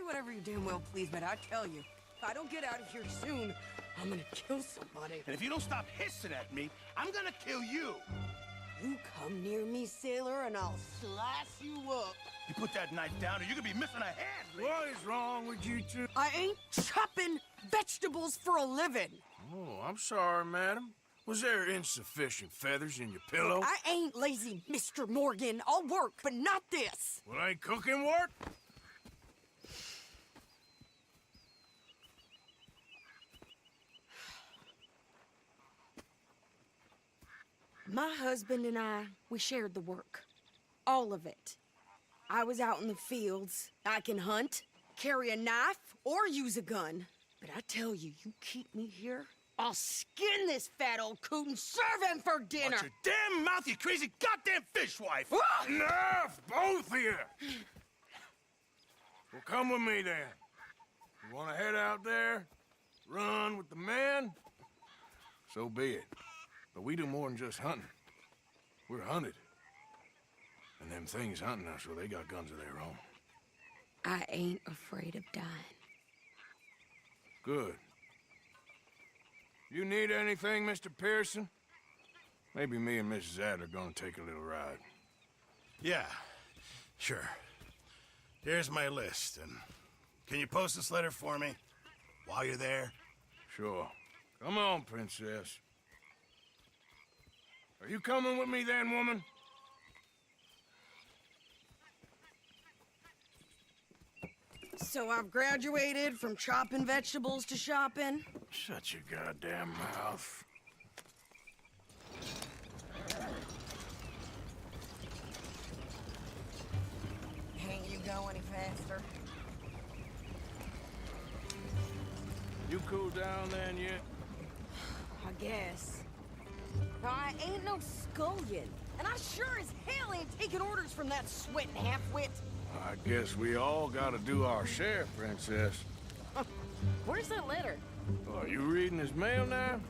whatever you damn well please, but I tell you, if I don't get out of here soon, I'm gonna kill somebody. And if you don't stop hissing at me, I'm gonna kill you. You come near me, sailor, and I'll slice you up. You put that knife down or you're gonna be missing a hand. What is wrong with you two? I ain't chopping vegetables for a living. Oh, I'm sorry, madam. Was there insufficient feathers in your pillow? I ain't lazy, Mr. Morgan. I'll work, but not this. Well, ain't cooking work? My husband and I, we shared the work. All of it. I was out in the fields. I can hunt, carry a knife, or use a gun. But I tell you, you keep me here, I'll skin this fat old coot and serve him for dinner. Watch your damn mouth, you crazy goddamn fishwife! Enough, both of you! Well, come with me then. You want to head out there, run with the men? So be it. But we do more than just hunting. We're hunted. And them things hunting us, well, they got guns of their own. I ain't afraid of dying. Good. You need anything, Mr. Pearson? Maybe me and Mrs. Adler gonna take a little ride. Yeah, sure. Here's my list, and can you post this letter for me while you're there? Sure. Come on, princess. Are you coming with me then, woman? So I've graduated from chopping vegetables to shopping. Shut your goddamn mouth. Can't you go any faster? You cooled down then yet? I guess. I ain't no scullion, and I sure as hell ain't taking orders from that sweating half-wit. I guess we all gotta do our share, princess. Where's that letter? Oh, are you reading his mail now?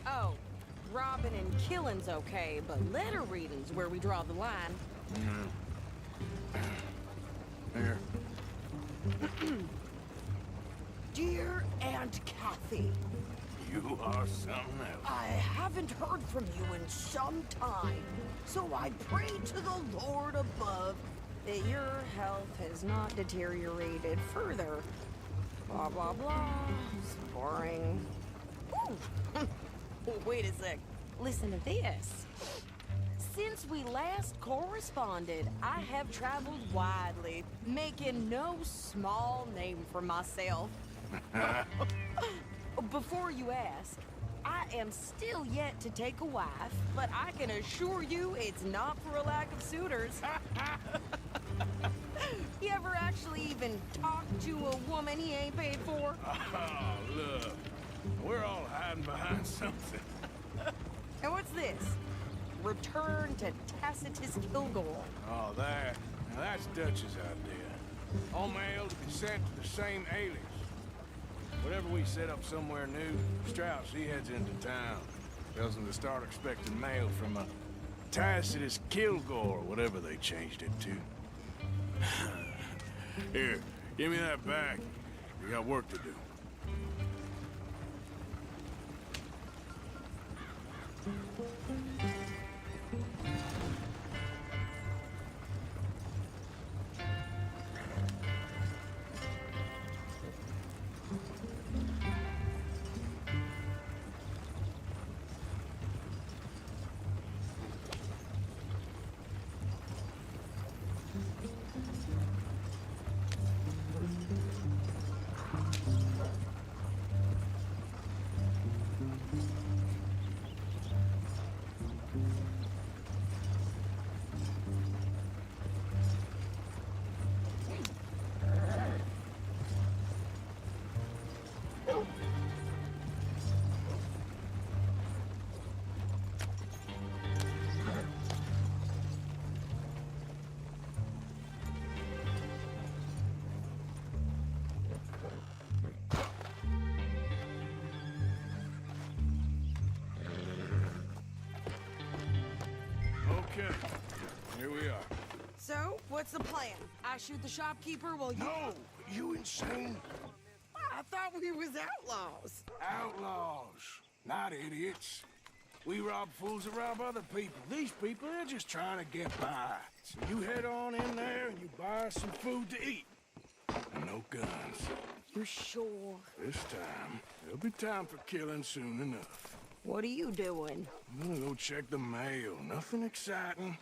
Oh, robbing and killing's okay, but letter reading's where we draw the line. Here. Dear Aunt Kathy, You are something else. I haven't heard from you in some time, so I pray to the Lord above that your health has not deteriorated further. Blah, blah, blah. It's boring. Ooh. Wait a sec. Listen to this. Since we last corresponded, I have traveled widely, making no small name for myself. Before you ask, I am still yet to take a wife, but I can assure you it's not for a lack of suitors. You ever actually even talk to a woman he ain't paid for? Oh, look. We're all hiding behind something. And what's this? Return to Tacitus Kilgore. Oh, that. Now that's Dutch's idea. All mail to be sent to the same alias. Whenever we set up somewhere new, Strauss, he heads into town. Tells them to start expecting mail from a Tacitus Kilgore, whatever they changed it to. Here, give me that back. We got work to do. Okay, here we are. So, what's the plan? I shoot the shopkeeper while you... No! You insane? I thought we was outlaws. Outlaws, not idiots. We rob fools that rob other people. These people, they're just trying to get by. So you head on in there and you buy us some food to eat. And no guns. You sure? This time, there'll be time for killing soon enough. What are you doing? I'm gonna go check the mail. Nothing exciting.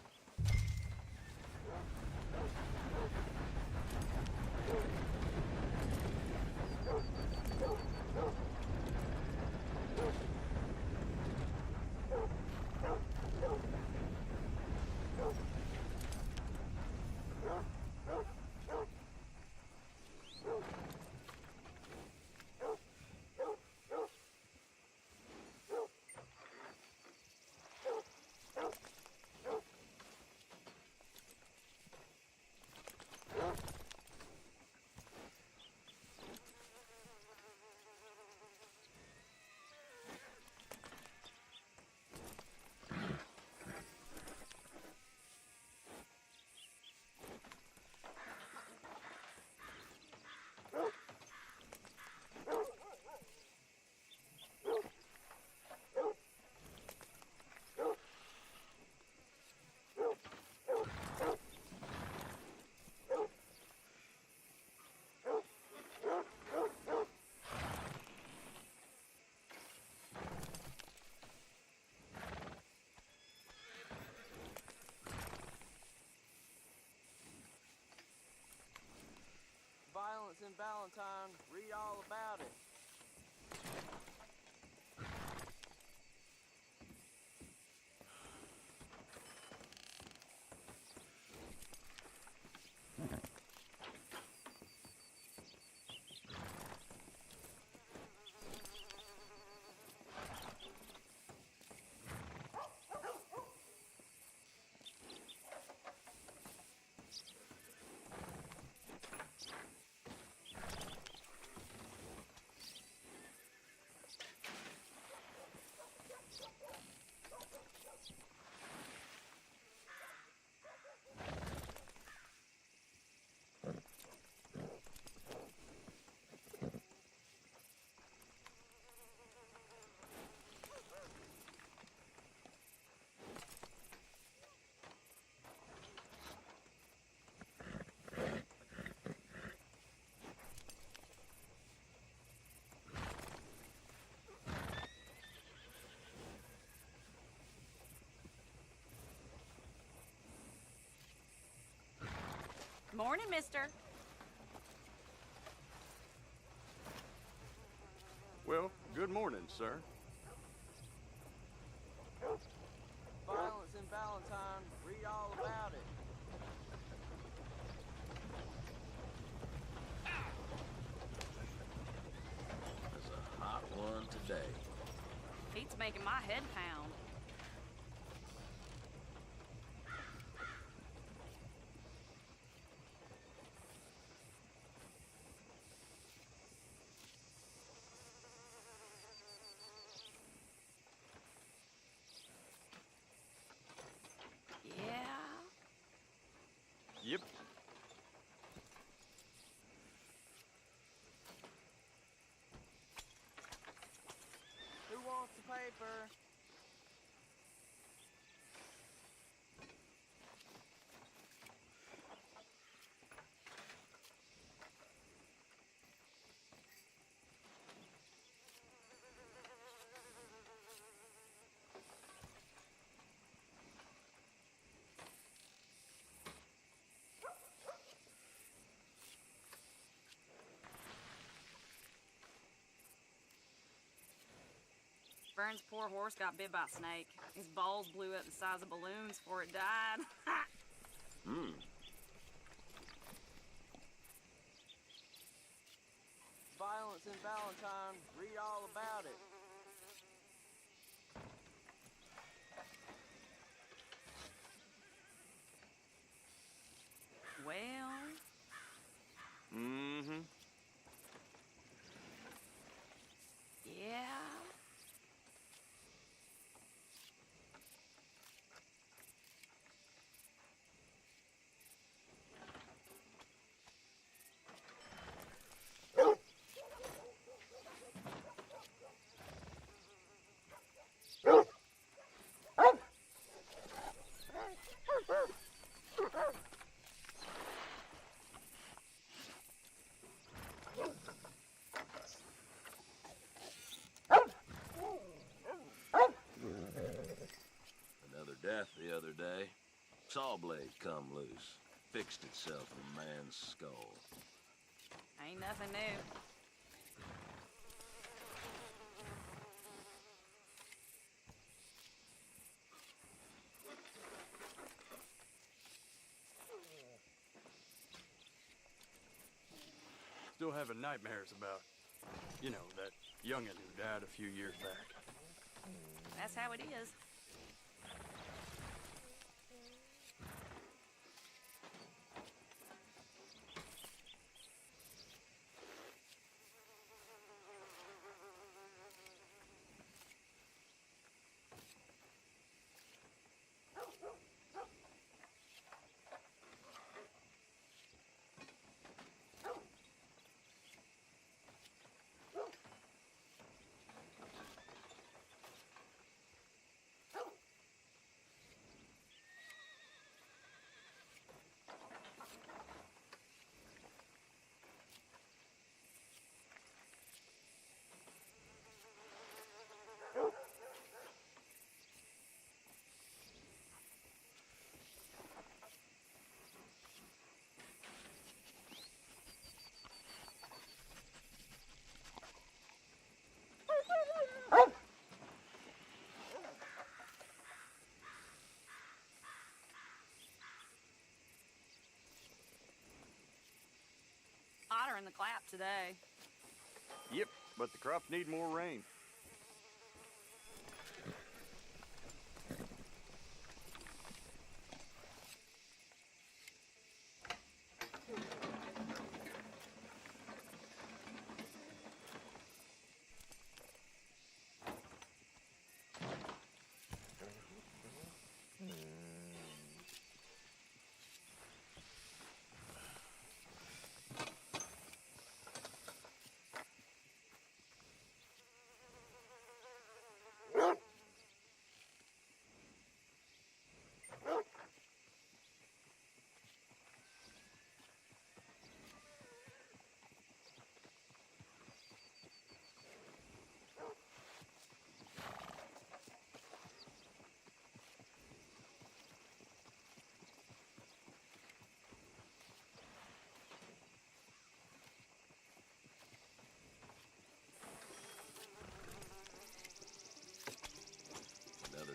Violence in Valentine. Read all about it. Morning, mister. Well, good morning, sir. Violence in Valentine. Read all about it. There's a hot one today. Heat's making my head pound. Yeah. Yep. Who wants the paper? Vern's poor horse got bit by a snake. His balls blew up the size of balloons before it died. Hmm. Violence in Valentine. Read all about it. Well, Mm-hmm. yeah. death the other day. Saw blade come loose. Fixed itself in a man's skull. Ain't nothing new. Still having nightmares about, you know, that youngin' who died a few years back. That's how it is. Hotter in the clap today. Yep, but the crops need more rain.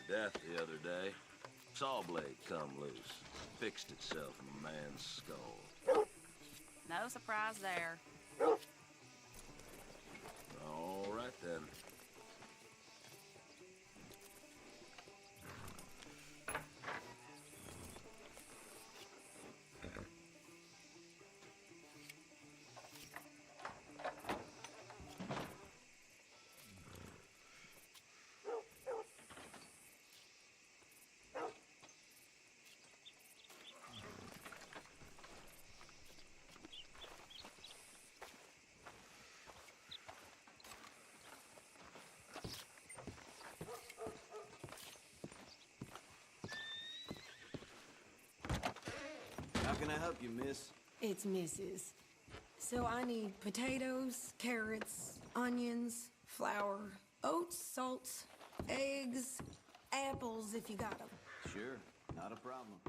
Death the other day. Saw blade come loose. Fixed itself in a man's skull. No surprise there. All right then. How can I help you, miss? It's Mrs. So I need potatoes, carrots, onions, flour, oats, salt, eggs, apples if you got them. Sure, not a problem.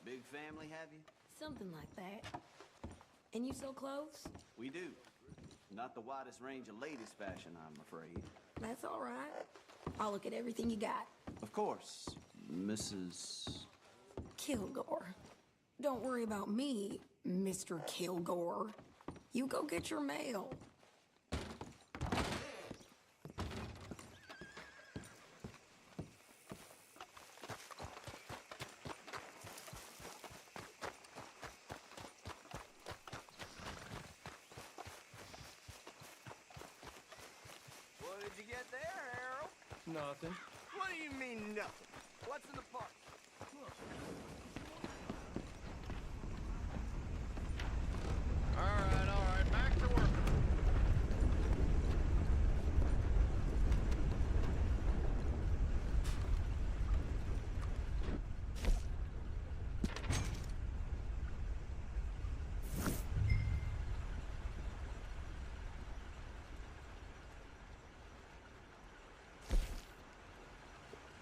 Big family, have you? Something like that. And you sell clothes? We do. Not the widest range of ladies' fashion, I'm afraid. That's all right. I'll look at everything you got. Of course, Mrs. Kilgore. Don't worry about me, Mr. Kilgore. You go get your mail. What did you get there, Harold? Nothing. What do you mean, nothing? What's in the park? All right, back to work.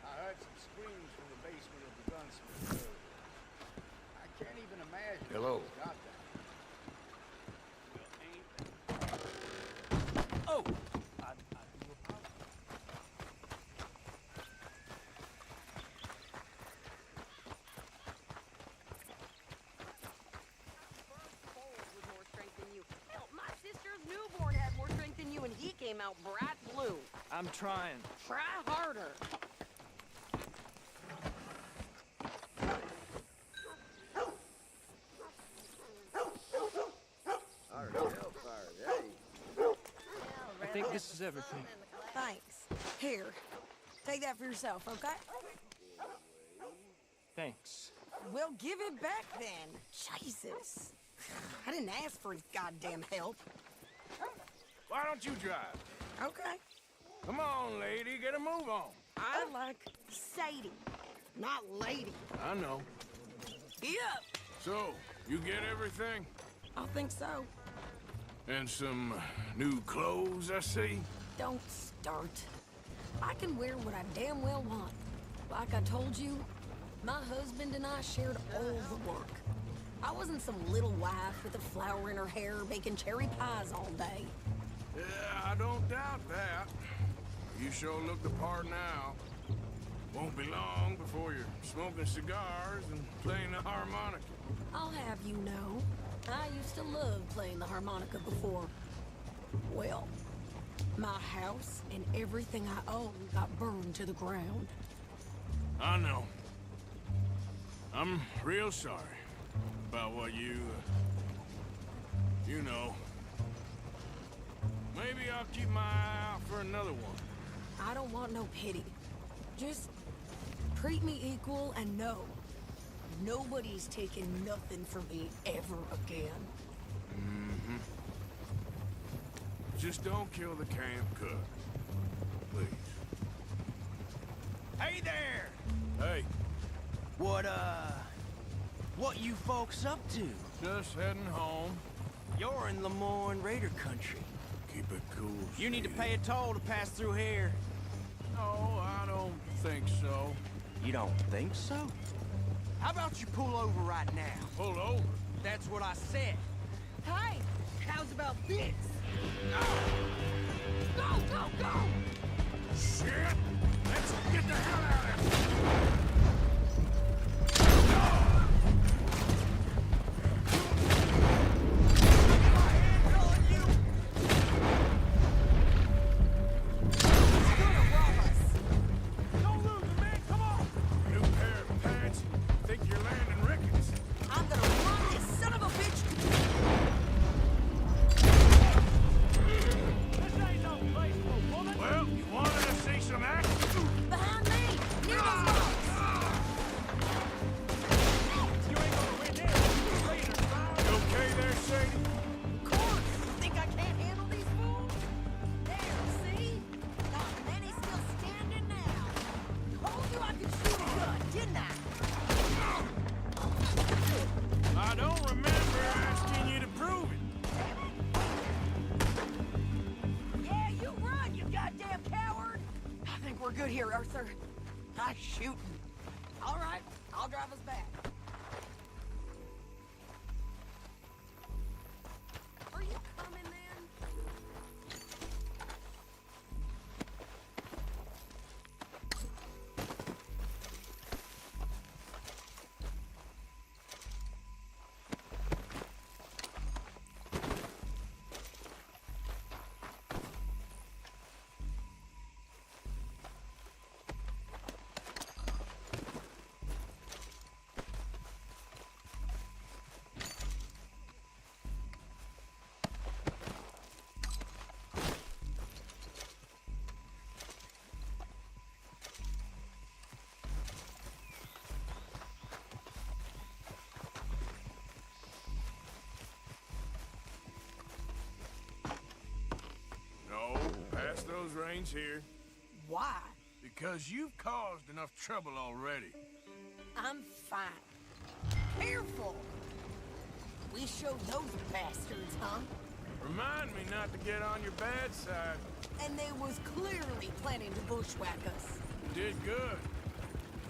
I heard some screams from the basement of the came out bright blue. I'm trying. Try harder. I think this is everything. Thanks. Here, take that for yourself, okay? Thanks. Well, give it back then. Jesus. I didn't ask for his goddamn help. Why don't you drive? Okay. Come on, lady, get a move on. I like Sadie, not lady. I know. Yep. So, you get everything? I think so. And some new clothes, I see? Don't start. I can wear what I damn well want. Like I told you, my husband and I shared all the work. I wasn't some little wife with a flower in her hair baking cherry pies all day. Yeah, I don't doubt that. You sure look the part now. Won't be long before you're smoking cigars and playing the harmonica. I'll have you know, I used to love playing the harmonica before. Well, my house and everything I own got burned to the ground. I know. I'm real sorry about what you know. Maybe I'll keep my eye out for another one. I don't want no pity. Just treat me equal and know nobody's taking nothing from me ever again. Mm-hmm. Just don't kill the camp cook. Please. Hey there! Hey, What you folks up to? just heading home. You're in Lemoyne Raider country. Keep it cool. You need to Sadie. pay a toll to pass through here. No, I don't think so. You don't think so? How about you pull over right now? Pull over. That's what I said. Hey, how's about this? Go, go, go! Shit! Let's get the hell out of here! New pair of pants. Think you're landing Ricketts. I'm gonna run this son of a bitch. Well, you wanted to see some action? Behind me! Near those rocks! You okay there, Sadie? Of course! You think I can't handle these fools? There, see? Not many still standing now. Told you I could shoot a gun, didn't I? I don't remember asking you to prove it. Yeah, you run, you goddamn coward! I think we're good here, Arthur. Nice shooting. All right, I'll drive us back. Are you coming then? No, pass those reins here. Why? Because you've caused enough trouble already. I'm fine. Careful! We showed those bastards, huh? Remind me not to get on your bad side. And they was clearly planning to bushwhack us. You did good.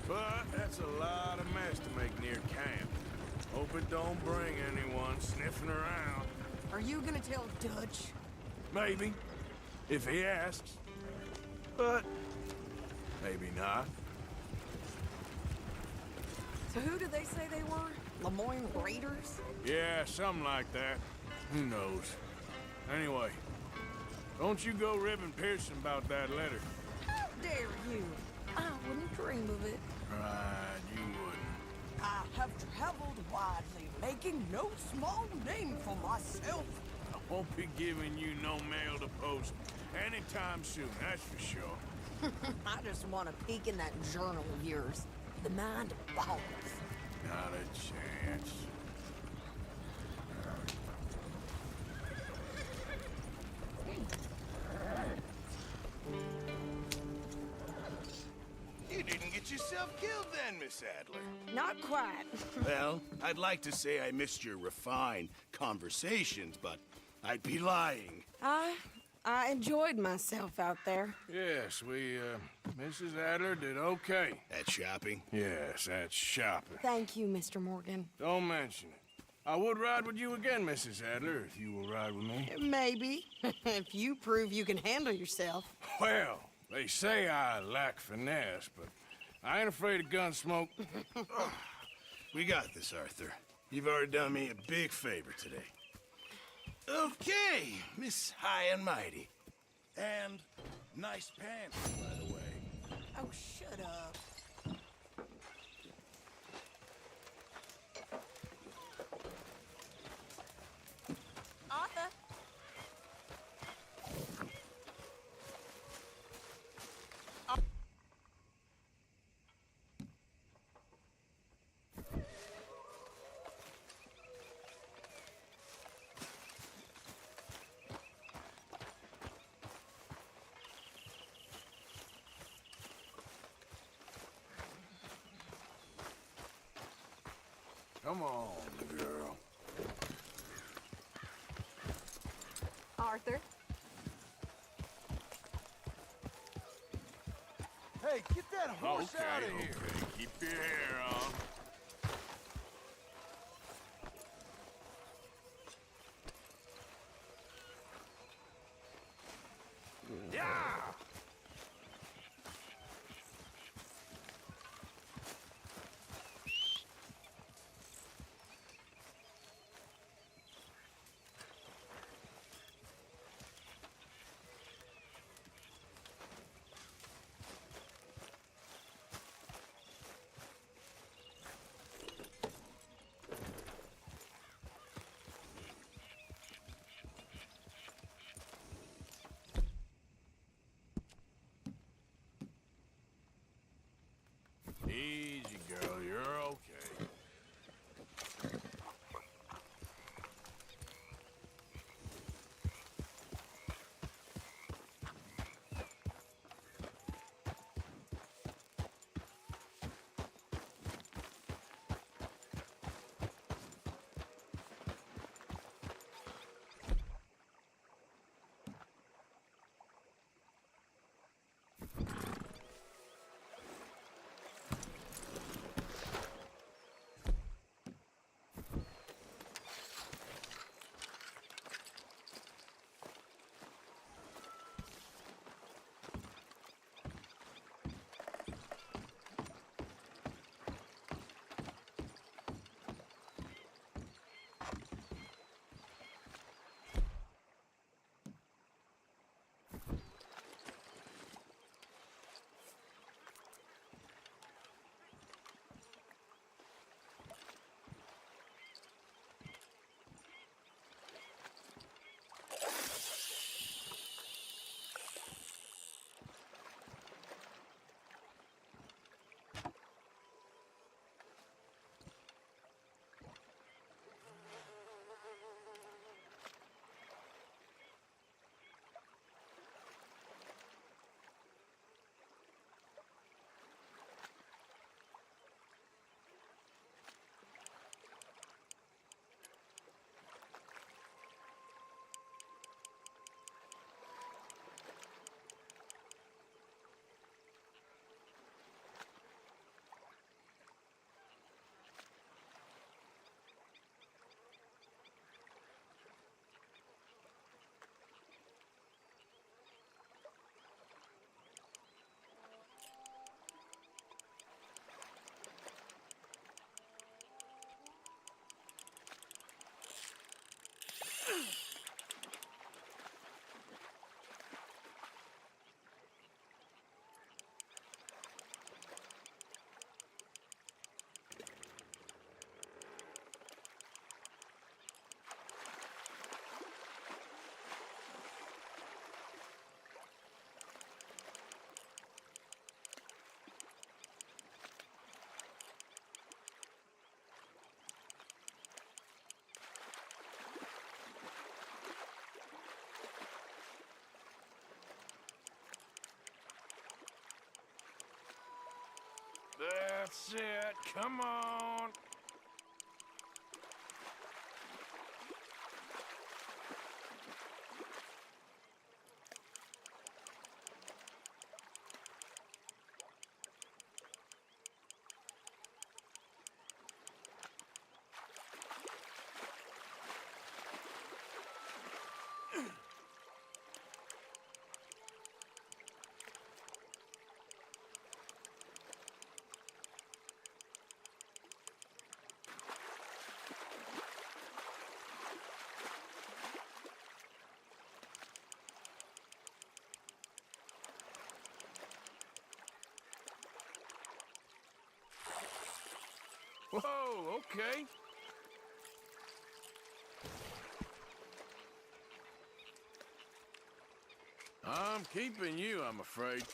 But that's a lot of mess to make near camp. Hope it don't bring anyone sniffing around. Are you gonna tell Dutch? Maybe, if he asks. But maybe not. So who did they say they were? Lemoyne Raiders? Yeah, something like that. Who knows? Anyway, Don't you go ribbing Pearson about that letter. How dare you? I wouldn't dream of it. Right, you wouldn't. I have traveled widely, making no small name for myself. I won't be giving you no mail to post anytime soon, that's for sure. I just want to peek in that journal of yours. The mind boggles. Not a chance. You didn't get yourself killed then, Miss Adler. Not quite. Well, I'd like to say I missed your refined conversations, but I'd be lying. I enjoyed myself out there. Yes, Mrs. Adler did okay. At shopping? Yes, that's shopping. Thank you, Mr. Morgan. Don't mention it. I would ride with you again, Mrs. Adler, if you will ride with me. Maybe. If you prove you can handle yourself. Well, they say I lack finesse, but I ain't afraid of gunsmoke. We got this, Arthur. You've already done me a big favor today. Okay, Miss High and Mighty. And nice pants, by the way. Oh, shut up. Arthur. Come on, girl. Arthur. Hey, get that horse out of here. Okay. Keep your hair on. Yeah! Easy, girl. You're okay. That's it. Come on. Whoa, okay. I'm keeping you, I'm afraid.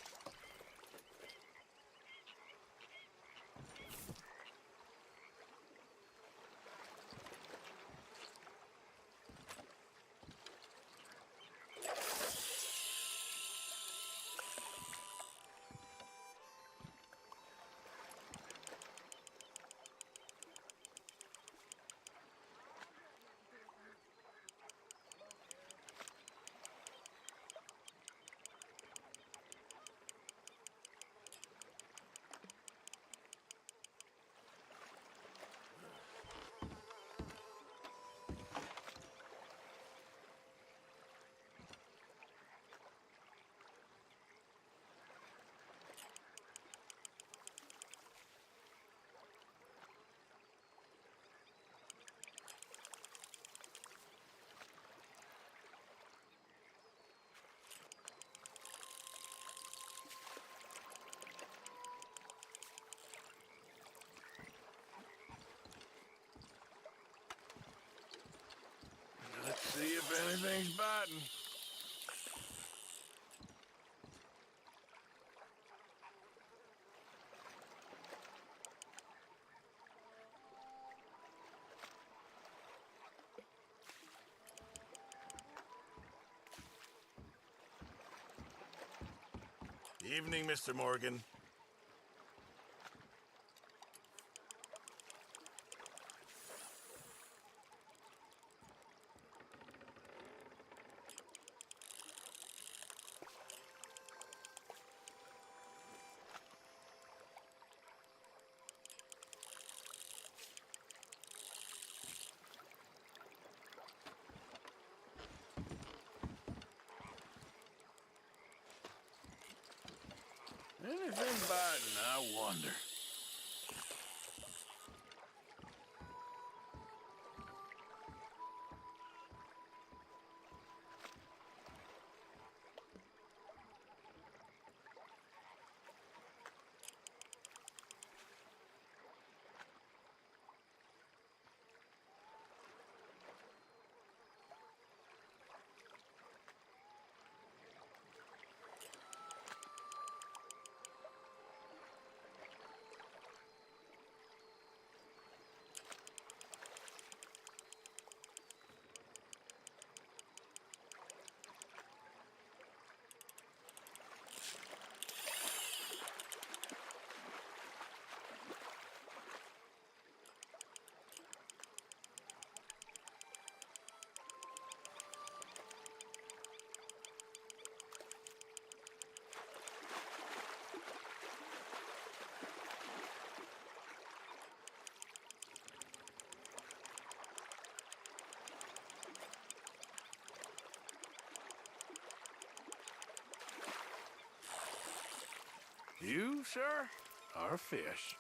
Let's see if anything's biting. Evening, Mr. Morgan. Anything biting, I wonder. You, sir, are a fish.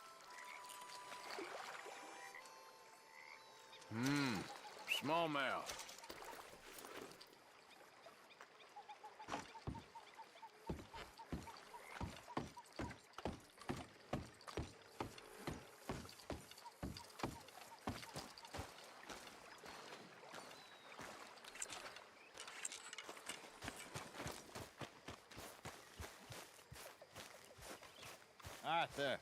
Smallmouth. Arthur.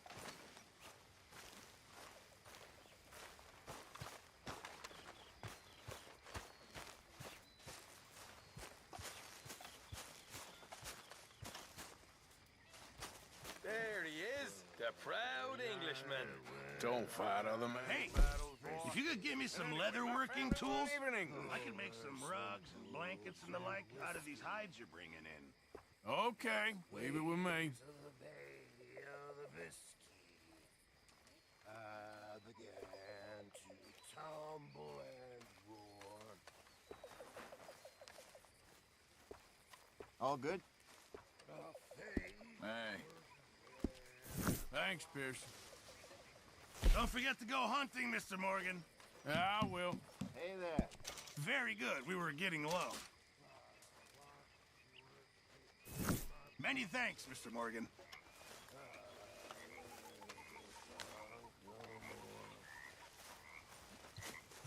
There he is. That a proud Englishman. Don't fight other men. Hey, if you could give me some leather working tools, I could make some rugs and blankets and the like out of these hides you're bringing in. Okay, leave it with me. Began to tumble and roar. All good? Hey. Thanks, Pearson. Don't forget to go hunting, Mr. Morgan. Yeah, I will. Hey there. Very good. We were getting low. Many thanks, Mr. Morgan.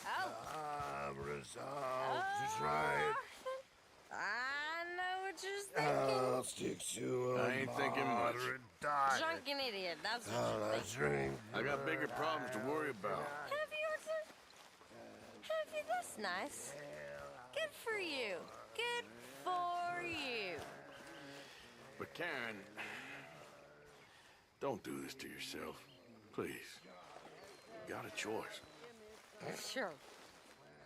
Oh. I'm resolved to try it. I know what you're thinking. I'll stick to a I ain't thinking much. moderate diet. Drunken idiot, that's what All you're I thinking. drink. I got bigger problems to worry about. Have you, Arthur? Have you? That's nice. Good for you. Good for you. But Karen, don't do this to yourself. Please. You got a choice. Sure.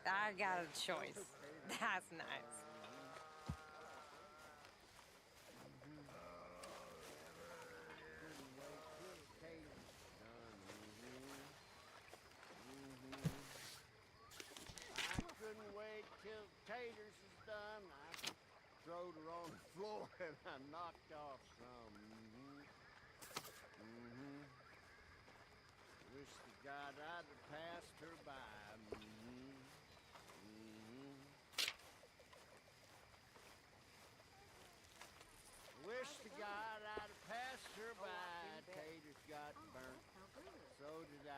I got a choice. That's nice. I couldn't wait till taters is done. I throwed her on the floor and I knocked off some. Wish to God I'd have passed her by. Wish to God I'd have passed her by. Taters got burnt. So did I.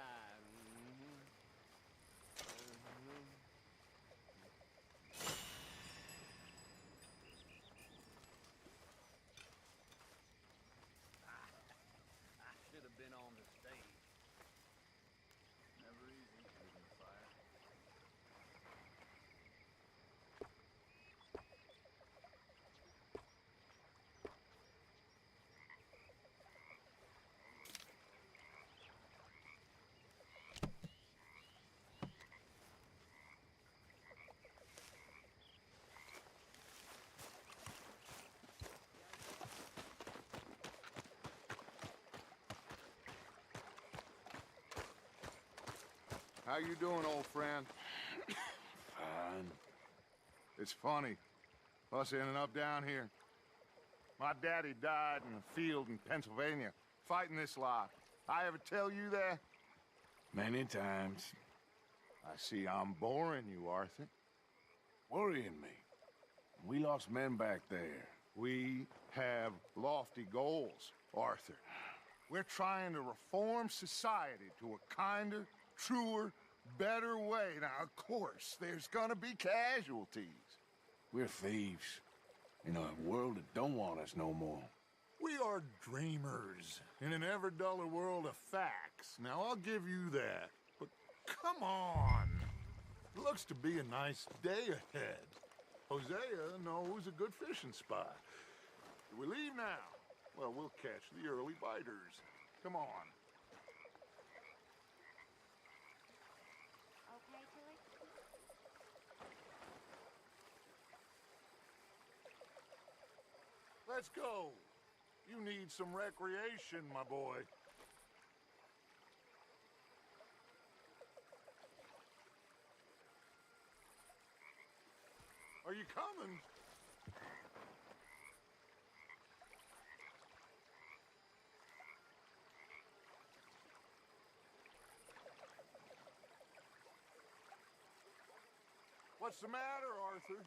I should have been on the stage. Never easy losing fire. How you doing, old friend? Fine. It's funny, us ending up down here. My daddy died in a field in Pennsylvania, fighting this lot. I ever tell you that? Many times. I see I'm boring you, Arthur. Worrying me. We lost men back there. We have lofty goals, Arthur. We're trying to reform society to a kinder, truer, better way. Now, of course, there's gonna be casualties. We're thieves. In a world that don't want us no more. We are dreamers in an ever duller world of facts. Now, I'll give you that. But come on. It looks to be a nice day ahead. Hosea knows a good fishing spot. Do we leave now? Well, we'll catch the early biters. Come on. Okay, Tilly? Let's go. You need some recreation, my boy. Are you coming? What's the matter, Arthur?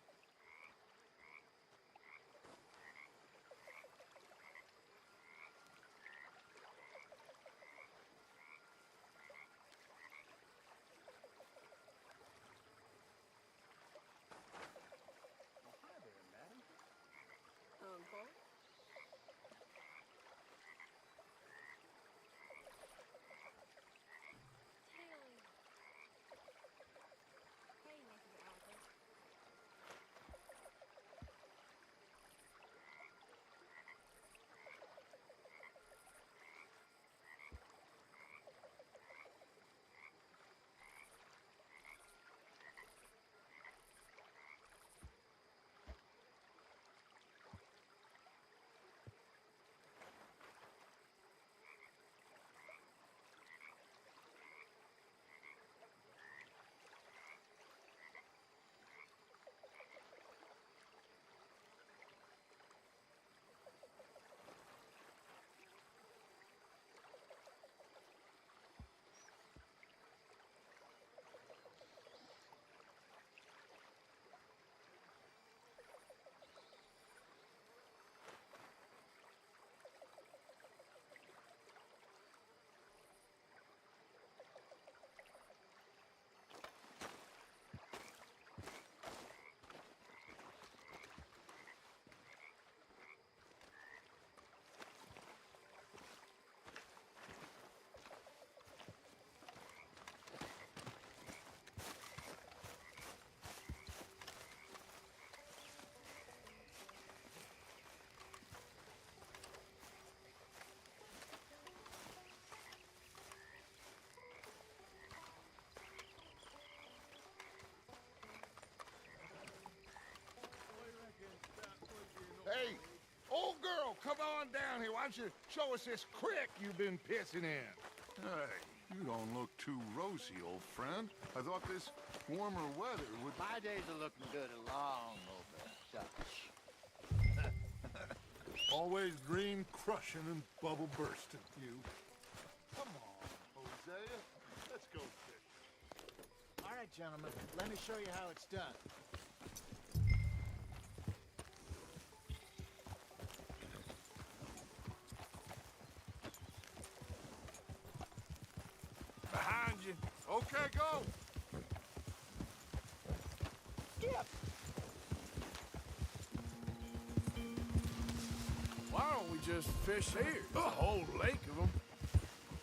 Uncle? Tilly. Hey, Mrs. Arthur. don't you show us this creek you've been pissing in? Hey, you don't look too rosy, old friend. I thought this warmer weather would... My days are looking good along over, Dutch. Always dream crushing and bubble bursting, you. Come on, Hosea. Let's go fish. All right, gentlemen, let me show you how it's done. Behind you. Okay, go. Skip! Why don't we just fish here? There's a whole lake of them.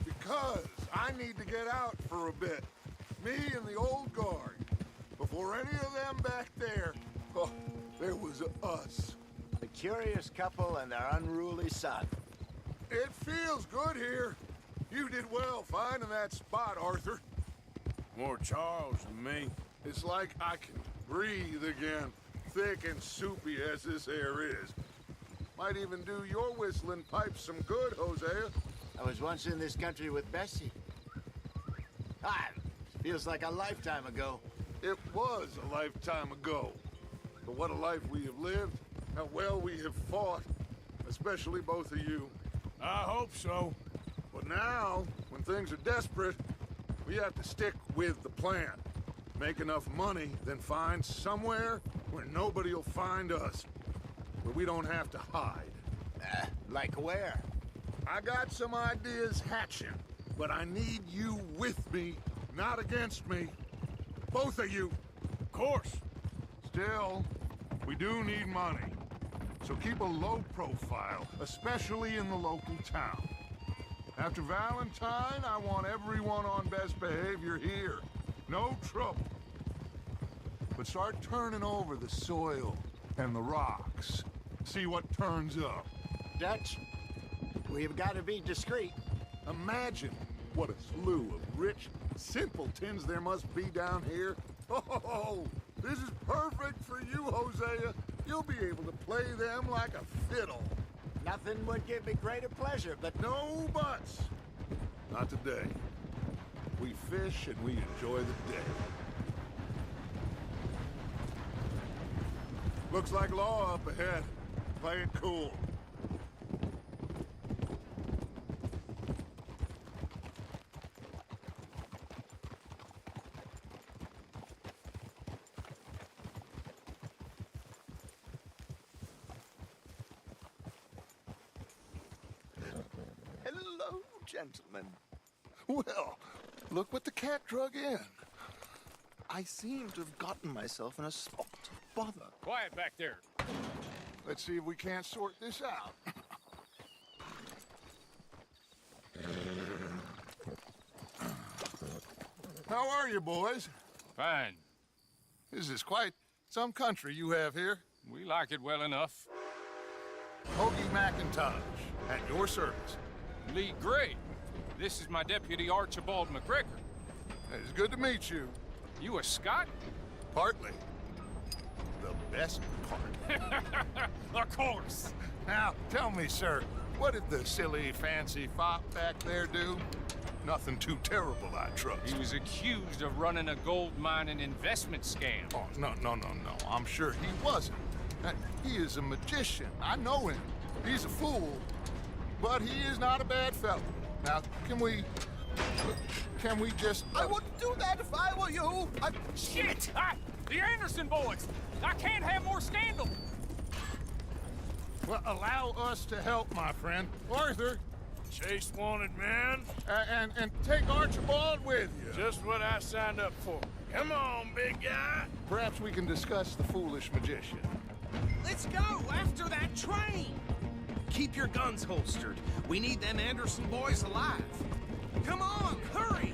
Because I need to get out for a bit. Me and the old guard. Before any of them back there, oh, there was us. The curious couple and their unruly son. It feels good here. You did well finding that spot, Arthur. More Charles than me. It's like I can breathe again, thick and soupy as this air is. Might even do your whistling pipes some good, Hosea. I was once in this country with Bessie. Ah, feels like a lifetime ago. It was a lifetime ago. But what a life we have lived, how well we have fought, especially both of you. I hope so. But now, when things are desperate, we have to stick with the plan. Make enough money, then find somewhere where nobody will find us. Where we don't have to hide. Like where? I got some ideas hatching, but I need you with me, not against me. Both of you. Of course. Still, we do need money. So keep a low profile, especially in the local town. After Valentine, I want everyone on best behavior here. No trouble. But start turning over the soil and the rocks. See what turns up. Dutch, we've got to be discreet. Imagine what a slew of rich simpletons there must be down here. Oh, this is perfect for you, Hosea. You'll be able to play them like a fiddle. Nothing would give me greater pleasure, but No buts. Not today. We fish and we enjoy the day. Looks like law up ahead. Play it cool. Hello, gentlemen. Well, look what the cat drug in. I seem to have gotten myself in a spot of bother. Quiet back there. Let's see if we can't sort this out. How are you, boys? Fine. This is quite some country you have here. We like it well enough. Hoagie McIntosh, at your service. Lee Gray. This is my deputy, Archibald McGregor. It's good to meet you. You a Scot? Partly. The best part. Of course. Now, tell me, sir, what did the silly, fancy fop back there do? Nothing too terrible, I trust. He was accused of running a gold mining investment scam. Oh, no. I'm sure he wasn't. He is a magician. I know him. He's a fool. But he is not a bad fellow. Now, can we just... I wouldn't do that if I were you. Shit! The Anderson boys! I can't have more scandal! Well, allow us to help, my friend. Arthur, Chase wanted man. and take Archibald with you. Just what I signed up for. Come on, big guy. Perhaps we can discuss the foolish magician. Let's go after that train! Keep your guns holstered. We need them Anderson boys alive. Come on, hurry!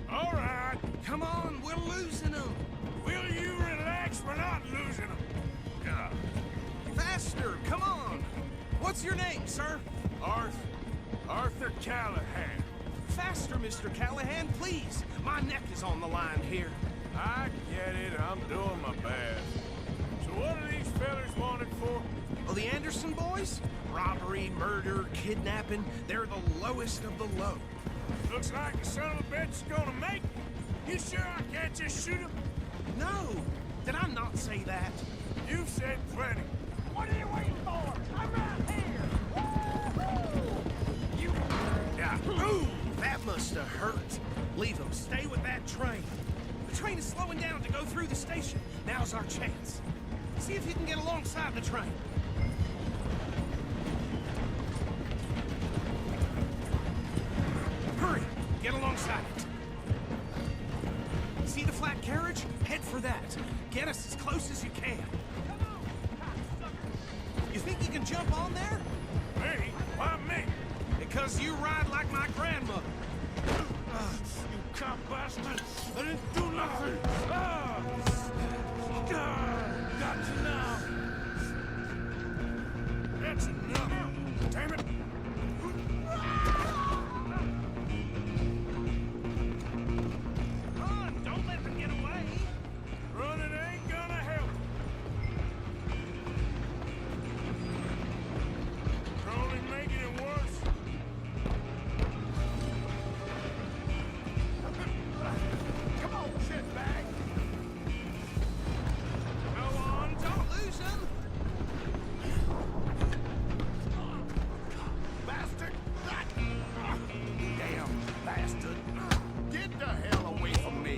All right. Come on, we're losing them. Will you relax? We're not losing them. Yeah. Faster, come on. What's your name, sir? Arthur Callahan. Faster, Mr. Callahan, please. My neck is on the line here. I get it. I'm doing my best. So what are these fellers wanted for? Oh, the Anderson boys? Robbery, murder, kidnapping, they're the lowest of the low. Looks like the son of a bitch is gonna make it. You sure I can't just shoot him? No! Did I not say that? You've said plenty. What are you waiting for? I'm right here! Woo-hoo! You... Yeah. Ooh, that must have hurt. Leave him. Stay with that train. The train is slowing down to go through the station. Now's our chance. See if you can get alongside the train. Hurry! Get alongside it. See the flat carriage? Head for that. Get us as close as you can. You think you can jump on there? Me? Why me? Because you ride like my grandmother. You cop bastard! I didn't do nothing! Got you now! That's enough! Damn it! Run! Don't let them get away! Running ain't gonna help! You're only making it worse! Come on, shitbag! Go on, don't lose him! Bastard! Damn bastard! Get the hell away from me!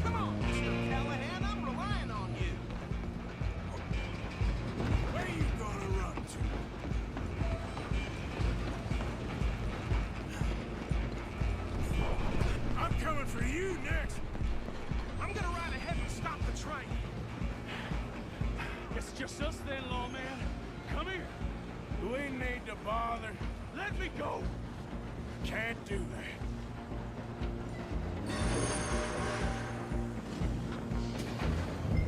Come on, Mr. Callahan, I'm relying on you. Where you gonna run to? I'm coming for you next! I'm gonna ride ahead and stop the train. It's just us then, lawman. Come here. We need to bother. Let me go. Can't do that.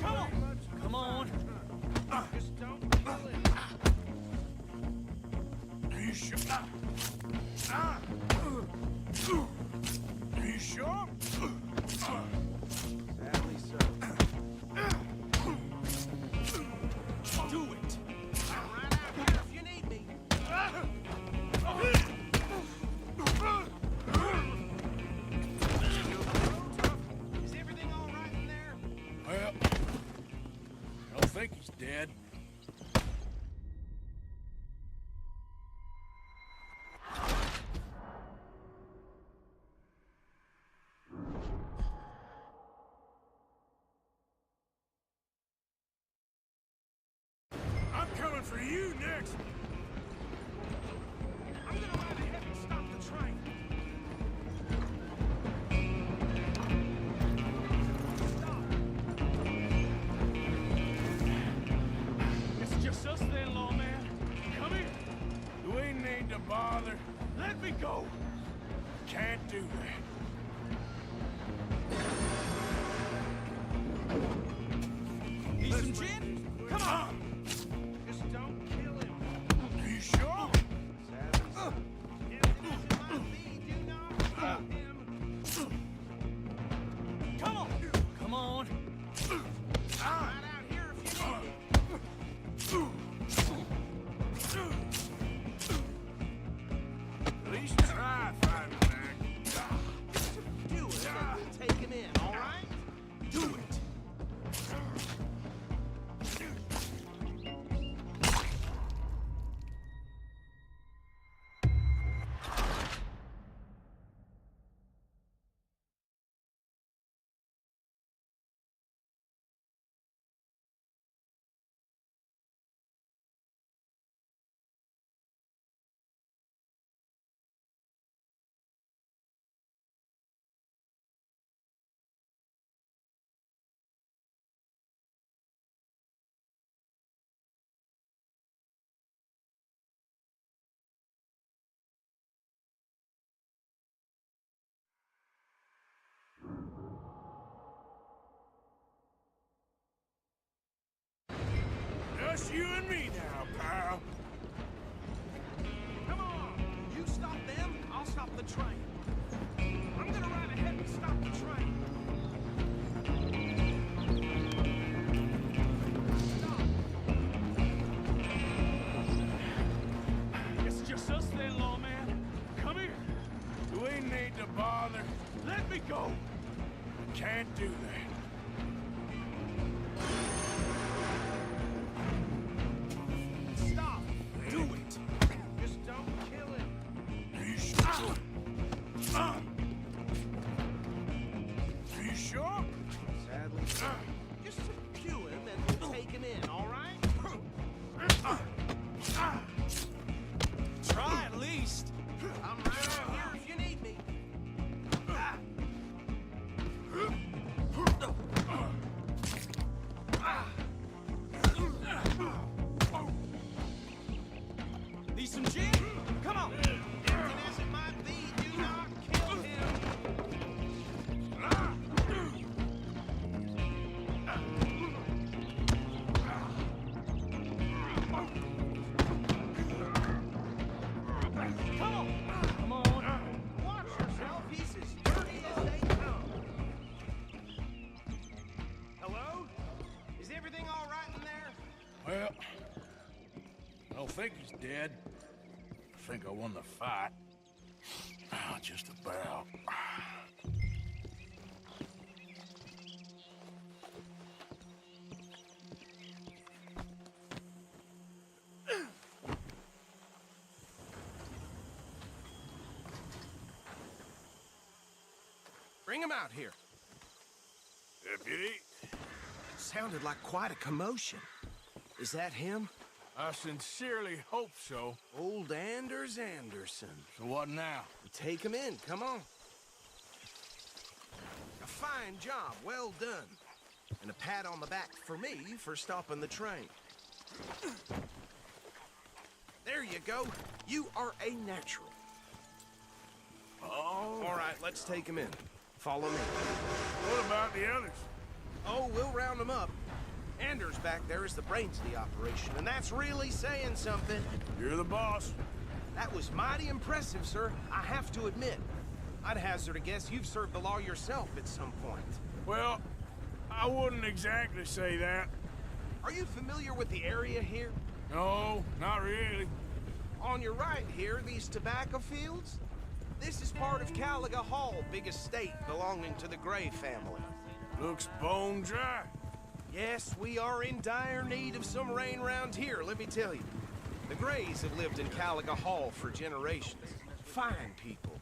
Come on. Come on. Just don't kill him. Are you sure? Are you sure? Sadly so. Do it. I'm right out here if you need me. Is everything all right in there? Well, I don't think he's dead. I'm coming for you next. I'm gonna ride ahead and stop the train. It's just us then, lawman. Come here. We need to bother. Let me go. Can't do that. Need some gin? Come on. Just don't kill him. Are you sure? Come on. Come on. Right out here if you need me. At least try fighting back. Do it, and we'll take him in, all right? Do it. Just you and me now, pal. Come on. You stop them, I'll stop stop the train. I'm gonna ride ahead and stop the train. Stop. It's just us then, lawman. Come here. We need to bother. Let me go. Can't do that. Stop. Do it. Just don't kill him. Are you sure? Are you sure? Sadly, just subdue him and we'll take him in, all right? Try at least. I'm right out here if you need me. Need some gin? Come on. Empty as it might be, do not kill him. Come on. Come on. Watch yourself. He's as dirty as they come. Hello? Is everything all right in there? Well, I don't think he's dead. I think I won the fight. Just about. Bring him out here. Deputy, Sounded like quite a commotion. Is that him? I sincerely hope so. Old Anders Anderson. So what now? Take him in, come on. A fine job, well done. And a pat on the back for me for stopping the train. There you go. You are a natural. Oh. All right, let's take him in. Follow me. What about the others? Oh, we'll round them up. Anders back there is the brains of the operation, and that's really saying something. You're the boss. That was mighty impressive, sir. I have to admit. I'd hazard a guess you've served the law yourself at some point. Well, I wouldn't exactly say that. Are you familiar with the area here? No, not really. On your right here, these tobacco fields? This is part of Caliga Hall, big estate belonging to the Gray family. Looks bone dry. Yes, we are in dire need of some rain round here, let me tell you. The Grays have lived in Caliga Hall for generations. Fine people.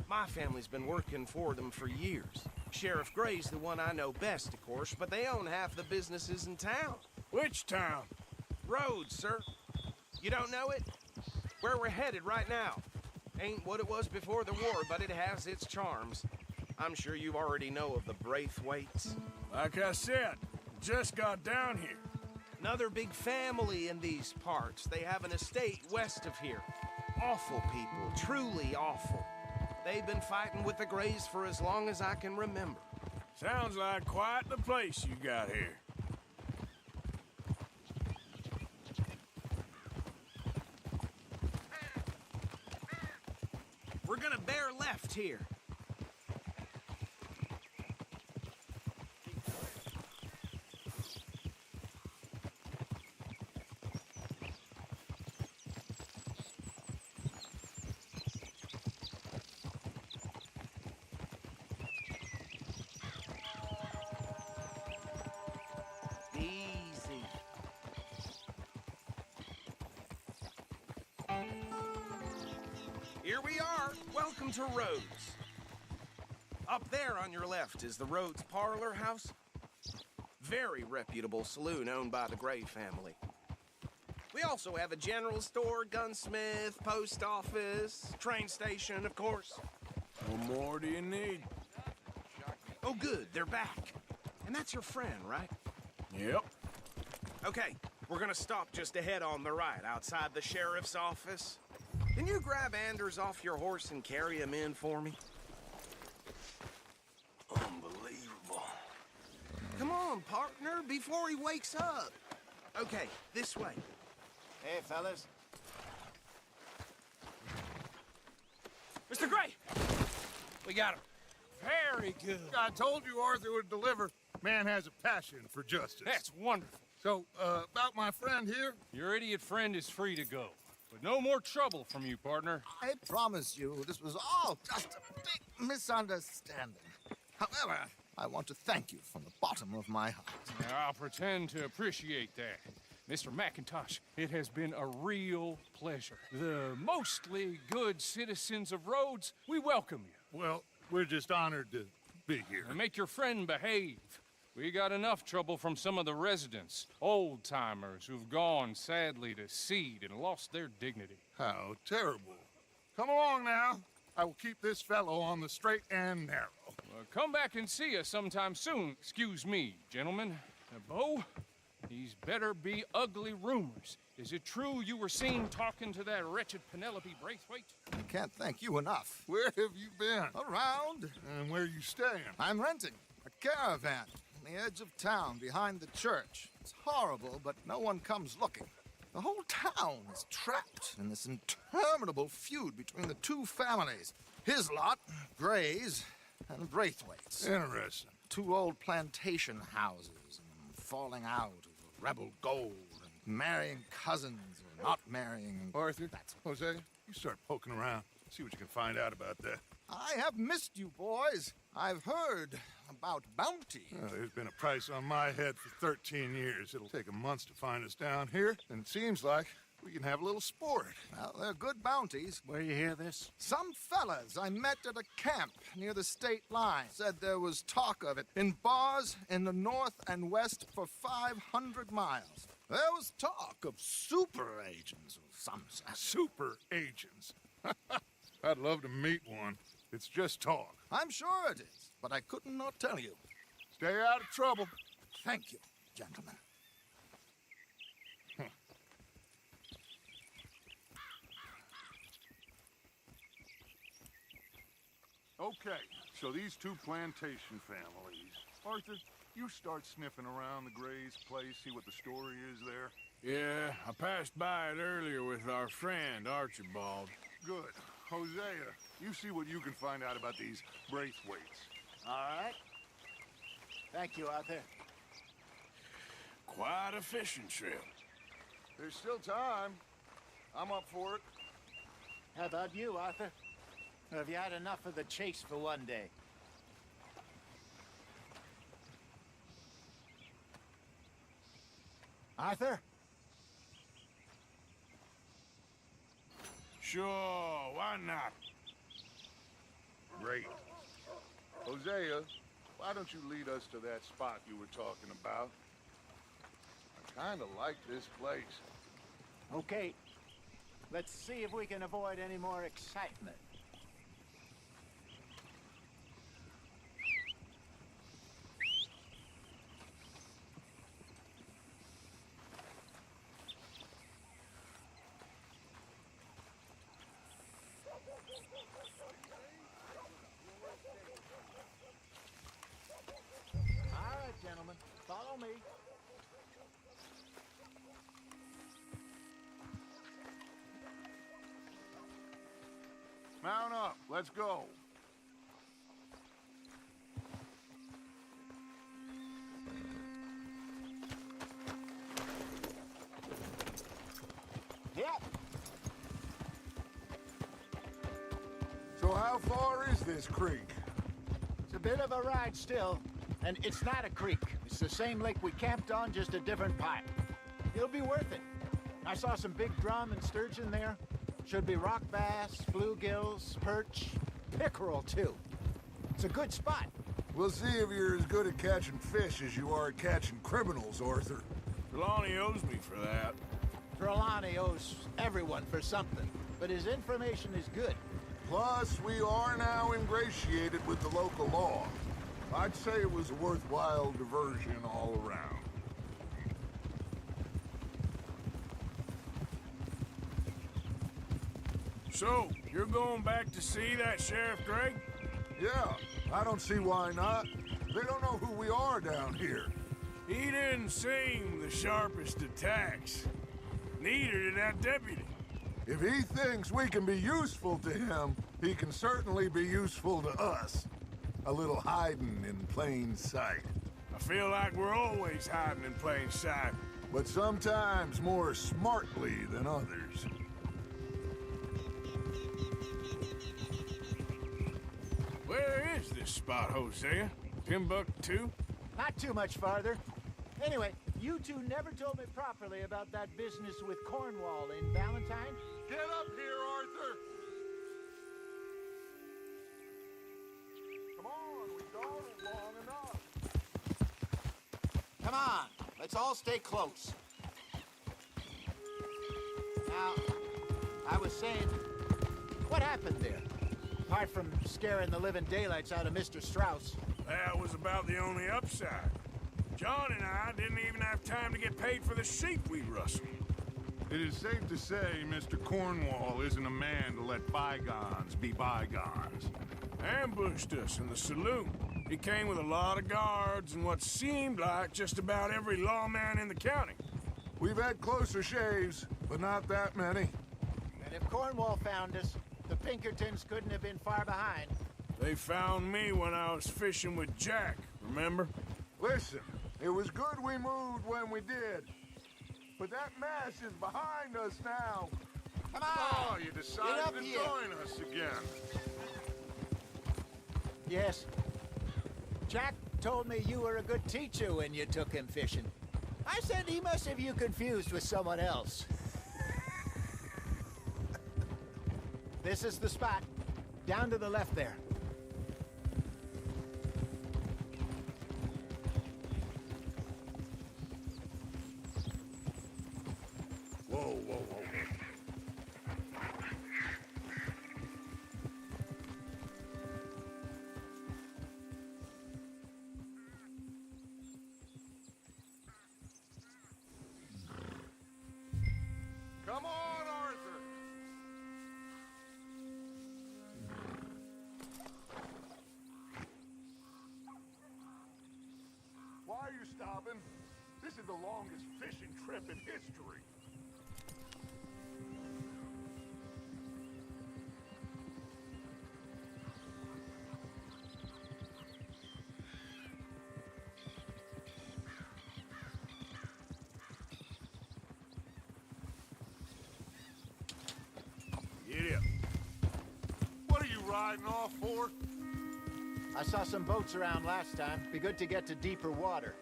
My family's been working for them for years. Sheriff Gray's the one I know best, of course, but they own half the businesses in town. Which town? Rhodes, sir. You don't know it? Where we're headed right now. Ain't what it was before the war, but it has its charms. I'm sure you already know of the Braithwaites. Like I said, just got down here. Another big family in these parts. They have an estate west of here. Awful people, truly awful. They've been fighting with the Grays for as long as I can remember. Sounds like quite the place you got here. We're gonna bear left here. Easy. Here we are. Welcome to Rhodes. Up there on your left is the Rhodes Parlor House. Very reputable saloon owned by the Gray family. We also have a general store, gunsmith, post office, train station, of course. What more do you need? Oh, good. They're back. And that's your friend, right? Yep. Okay, we're gonna stop just ahead on the right, outside the sheriff's office. Can you grab Anders off your horse and carry him in for me? Unbelievable. Come on, partner, before he wakes up. Okay, this way. Hey, fellas. Mr. Mr. Gray! We got him. Very good. I told you Arthur would deliver. Man has a passion for justice. That's wonderful. So, about my friend here? Your idiot friend is free to go. But no more trouble from you, partner. I promise you, this was all just a big misunderstanding. However, I want to thank you from the bottom of my heart. I'll pretend to appreciate that. Mr. McIntosh, it has been a real pleasure. The mostly good citizens of Rhodes, we welcome you. Well, we're just honored to be here. And make your friend behave. We got enough trouble from some of the residents, old-timers who've gone, sadly, to seed and lost their dignity. How terrible. Come along now. I will keep this fellow on the straight and narrow. Come back and see us sometime soon. Excuse me, gentlemen. Bo, these better be ugly rumors. Is it true you were seen talking to that wretched Penelope Braithwaite? I can't thank you enough. Where have you been? Around. And where are you staying? I'm renting a caravan on the edge of town behind the church. It's horrible, but no one comes looking. The whole town is trapped in this interminable feud between the two families. His lot, Gray's, and Braithwaite's. Interesting. Two old plantation houses, and falling out over rebel gold, and marrying cousins or not marrying. Arthur, Jose, you start poking around. See what you can find out about that. I have missed you, boys. I've heard about bounty. Well, there's been a price on my head for 13 years. It'll take a month to find us down here, and it seems like we can have a little sport. Well, they're good bounties. Where you hear this? Some fellas I met at a camp near the state line said there was talk of it in bars in the north and west for 500 miles. There was talk of super agents of some sort. Super agents? I'd love to meet one. It's just talk. I'm sure it is, but I could not tell you. Stay out of trouble. Thank you, gentlemen. Okay, so these two plantation families. Arthur, you start sniffing around the Gray's place, see what the story is there. Yeah, I passed by it earlier with our friend, Archibald. Good. Hosea, you see what you can find out about these Braithwaites. All right. Thank you, Arthur. Quite a fishing trip. There's still time. I'm up for it. How about you, Arthur? Or have you had enough of the chase for one day? Arthur? Sure, why not? Great. Hosea, why don't you lead us to that spot you were talking about? I kind of like this place. Okay. Let's see if we can avoid any more excitement. Gentlemen, follow me. Mount up. Let's go. Yep. So how far is this creek? It's a bit of a ride still. And it's not a creek. It's the same lake we camped on, just a different pipe. It'll be worth it. I saw some big drum and sturgeon there. Should be rock bass, bluegills, perch, pickerel, too. It's a good spot. We'll see if you're as good at catching fish as you are at catching criminals, Arthur. Trelawney owes me for that. Trelawney owes everyone for something, but his information is good. Plus, we are now ingratiated with the local law. I'd say it was a worthwhile diversion all around. So, you're going back to see that Sheriff Gregg? Yeah, I don't see why not. They don't know who we are down here. He didn't seem the sharpest attacks. Neither did that deputy. If he thinks we can be useful to him, he can certainly be useful to us. A little hiding in plain sight. I feel like we're always hiding in plain sight. But sometimes more smartly than others. Where is this spot, Hosea? Timbuktu? Not too much farther. Anyway, you two never told me properly about that business with Cornwall in Valentine. Get up here, Arthur! Come on, we dawdled long enough. Come on, let's all stay close. Now, I was saying, what happened there? Apart from scaring the living daylights out of Mr. Strauss. That was about the only upside. John and I didn't even have time to get paid for the sheep we rustled. It is safe to say Mr. Cornwall isn't a man to let bygones be bygones. Ambushed us in the saloon. He came with a lot of guards and what seemed like just about every lawman in the county. We've had closer shaves, but not that many. And if Cornwall found us, the Pinkertons couldn't have been far behind. They found me when I was fishing with Jack, remember? Listen, it was good we moved when we did. But that mess is behind us now. Come on! Oh, you decided up to here. join us again. Yes. Jack told me you were a good teacher when you took him fishing. I said he must have you confused with someone else. This is the spot. Down to the left there. Whoa, whoa, whoa. Come on, Arthur! Why are you stopping? This is the longest fishing trip in history. Get up. What are you riding off for? I saw some boats around last time. Be good to get to deeper water.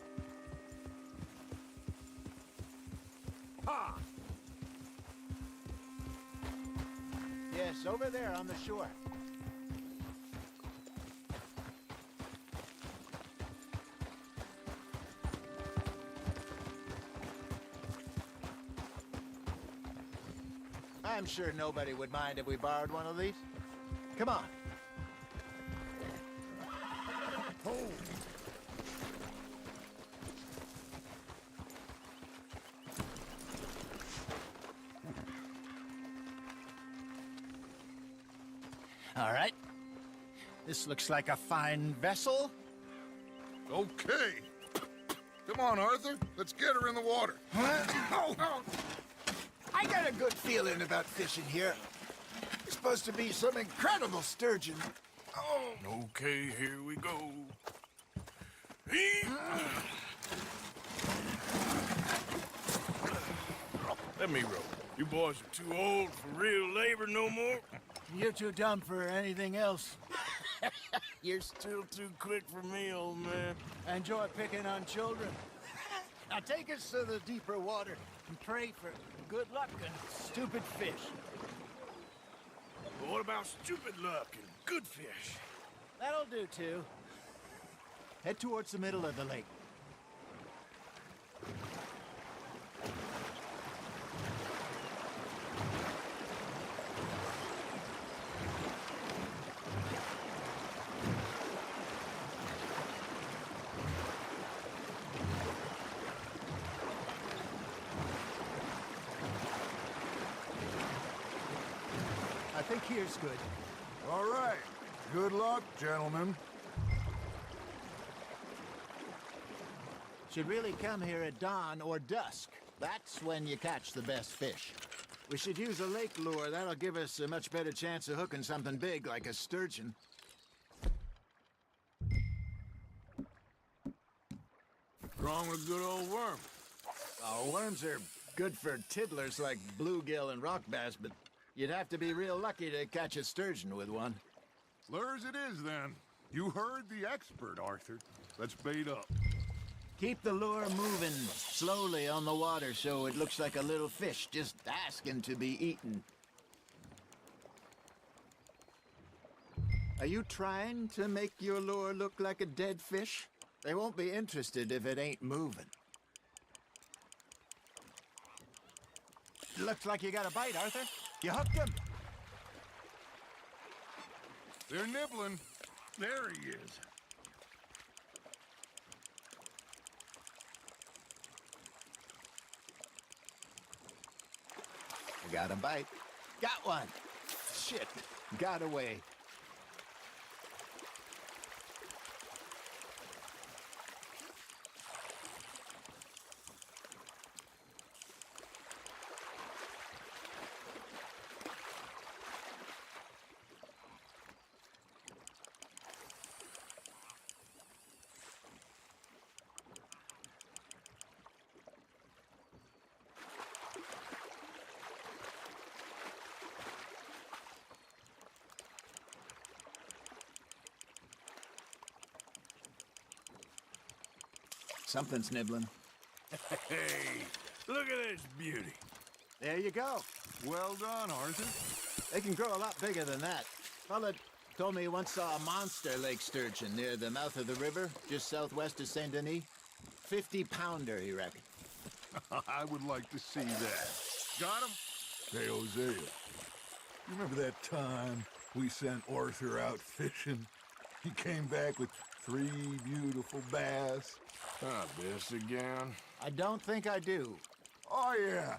Ha! Yes, over there on the shore. I'm sure nobody would mind if we borrowed one of these. Come on. Oh. All right. This looks like a fine vessel. Okay. Come on, Arthur. Let's get her in the water. Oh. I got a good feeling about fishing here. It's supposed to be some incredible sturgeon. Oh. Okay, here we go. Let me row. You boys are too old for real labor no more. You're too dumb for anything else. You're still too quick for me, old man. I enjoy picking on children. Now take us to the deeper water and pray for good luck and stupid fish. But what about stupid luck and good fish? That'll do, too. Head towards the middle of the lake. I think here's good. All right. Good luck, gentlemen. Should really come here at dawn or dusk. That's when you catch the best fish. We should use a lake lure. That'll give us a much better chance of hooking something big like a sturgeon. What's wrong with a good old worm? Oh, worms are good for tiddlers like bluegill and rock bass, but you'd have to be real lucky to catch a sturgeon with one. Lures it is, then. You heard the expert, Arthur. Let's bait up. Keep the lure moving slowly on the water so it looks like a little fish just asking to be eaten. Are you trying to make your lure look like a dead fish? They won't be interested if it ain't moving. Looks like you got a bite, Arthur. You hooked him. They're nibbling. There he is. I got a bite. Got one. Shit. Got away. Something's nibbling. Hey, look at this beauty. There you go. Well done, Arthur. They can grow a lot bigger than that. Fella told me he once saw a monster lake sturgeon near the mouth of the river, just southwest of Saint Denis. 50-pounder, he reckoned. I would like to see that. Got him? Hey, Hosea. You remember that time we sent Arthur out fishing? He came back with 3 beautiful bass. Not this again. I don't think I do. Oh, yeah.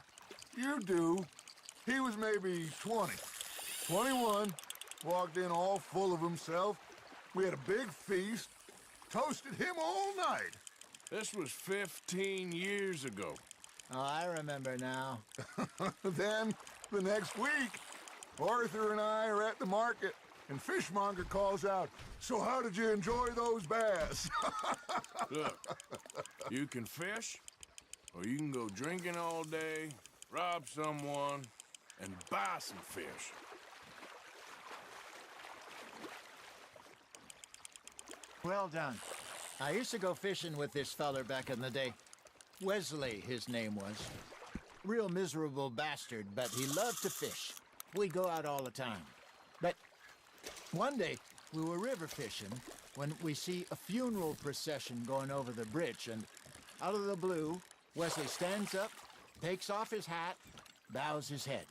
You do. He was maybe 20. 21. Walked in all full of himself. We had a big feast. Toasted him all night. This was 15 years ago. Oh, I remember now. Then, the next week, Arthur and I are at the market, and Fishmonger calls out, "So how did you enjoy those bass?" Look, you can fish, or you can go drinking all day, rob someone, and buy some fish. Well done. I used to go fishing with this feller back in the day. Wesley, his name was. Real miserable bastard, but he loved to fish. We'd go out all the time. But one day, we were river fishing when we see a funeral procession going over the bridge, and out of the blue, Wesley stands up, takes off his hat, bows his head.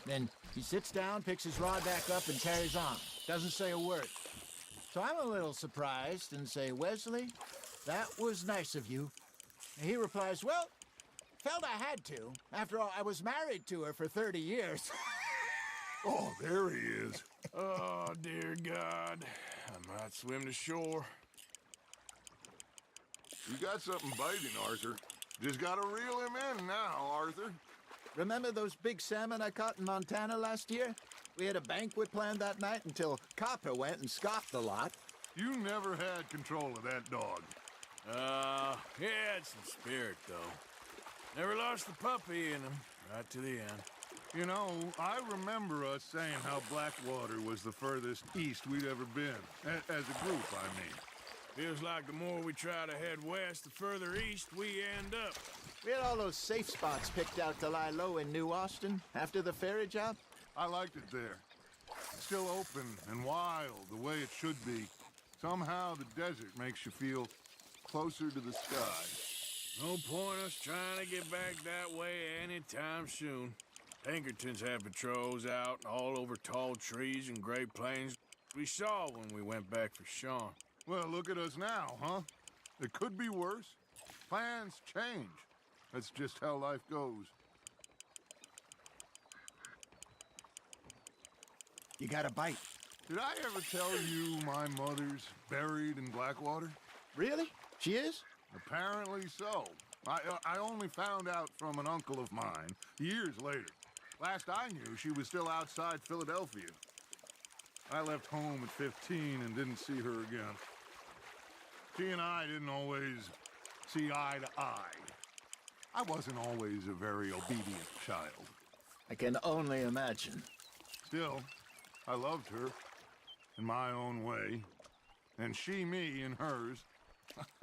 Then he sits down, picks his rod back up, and carries on. Doesn't say a word. So I'm a little surprised and say, "Wesley, that was nice of you." And he replies, "Well, felt I had to. After all, I was married to her for 30 years. Oh, there he is. Oh, dear God. I might swim to shore. You got something biting, Arthur. Just gotta reel him in now, Arthur. Remember those big salmon I caught in Montana last year? We had a banquet planned that night until Copper went and scoffed a lot. You never had control of that dog. He had some spirit, though. Never lost the puppy in him, right to the end. You know, I remember us saying how Blackwater was the furthest east we'd ever been. As a group, I mean. Feels like the more we try to head west, the further east we end up. We had all those safe spots picked out to lie low in New Austin after the ferry job. I liked it there. Still open and wild, the way it should be. Somehow the desert makes you feel closer to the sky. No point us trying to get back that way anytime soon. Pinkertons have patrols out all over tall trees and Great Plains. We saw when we went back for Sean. Well, look at us now, huh? It could be worse. Plans change. That's just how life goes. You got a bite. Did I ever tell you my mother's buried in Blackwater? Really? She is? Apparently so. I only found out from an uncle of mine years later. Last I knew, she was still outside Philadelphia. I left home at 15 and didn't see her again. She and I didn't always see eye to eye. I wasn't always a very obedient child. I can only imagine. Still, I loved her in my own way, and she me in hers.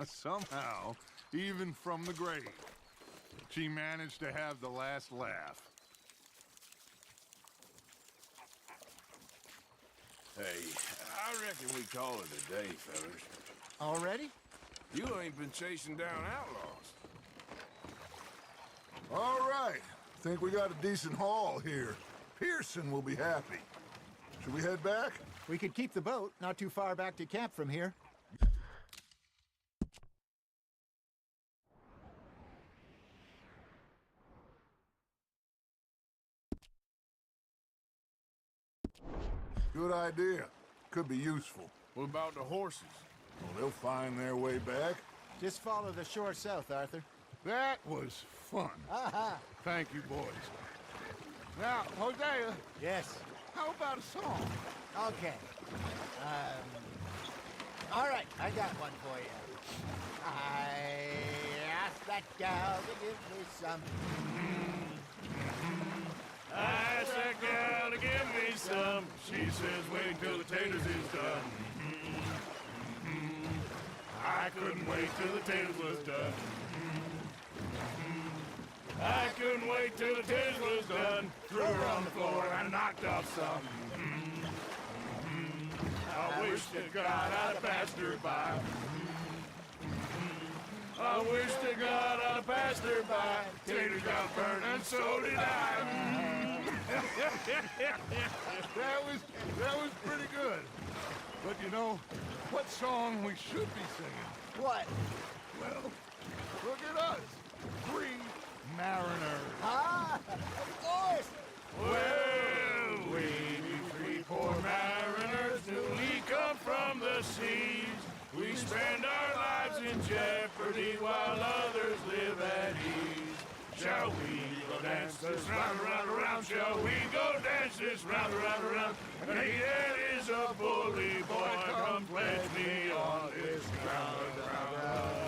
Somehow, even from the grave, she managed to have the last laugh. Hey, I reckon we call it a day, fellas. Already? You ain't been chasing down outlaws. All right. Think we got a decent haul here. Pearson will be happy. Should we head back? We could keep the boat not too far back to camp from here. Good idea. Could be useful. What about the horses? Well, they'll find their way back. Just follow the shore south, Arthur. That was fun. Aha! Thank you, boys. Now, Hosea, Yes. how about a song? Okay. All right, I got one for you. I asked that gal to give me some. I asked that gal to give me some. She says, wait till the taters is done. I couldn't wait till the taters was done. I couldn't wait till the taters was done. Threw her on the floor and knocked off some. I wish to God I'd have passed her by. I wish to God I'd have passed her by. Taters got burned and so did I. That was pretty good. But you know, what song we should be singing? What? Well, look at us. 3 mariners. Ah, of course. Well, we be 3 poor mariners, newly come from the seas. We spend our lives in jeopardy while others live at ease. Shall we go dance this round, around, around? Shall we go dance this round, around, around? And he that is a bully boy, come pledge me on this ground, ground.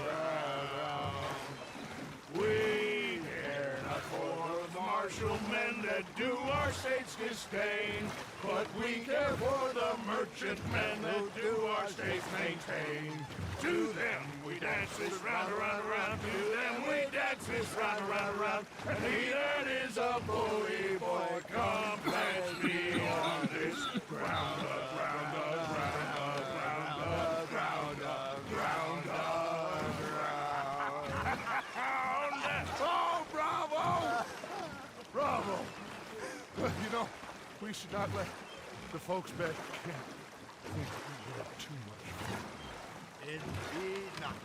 We care not for the martial men that do our state's disdain, but we care for the merchant men that do our state's maintain. To them we dance this round, around, around. To them we dance this round, around, around. And he that is a bully boy, come pledge me on this ground, ground, ground, ground, ground, ground, ground. Oh, bravo! Bravo! You know, we should not let the folks back at camp think we had too much fun. Indeed not.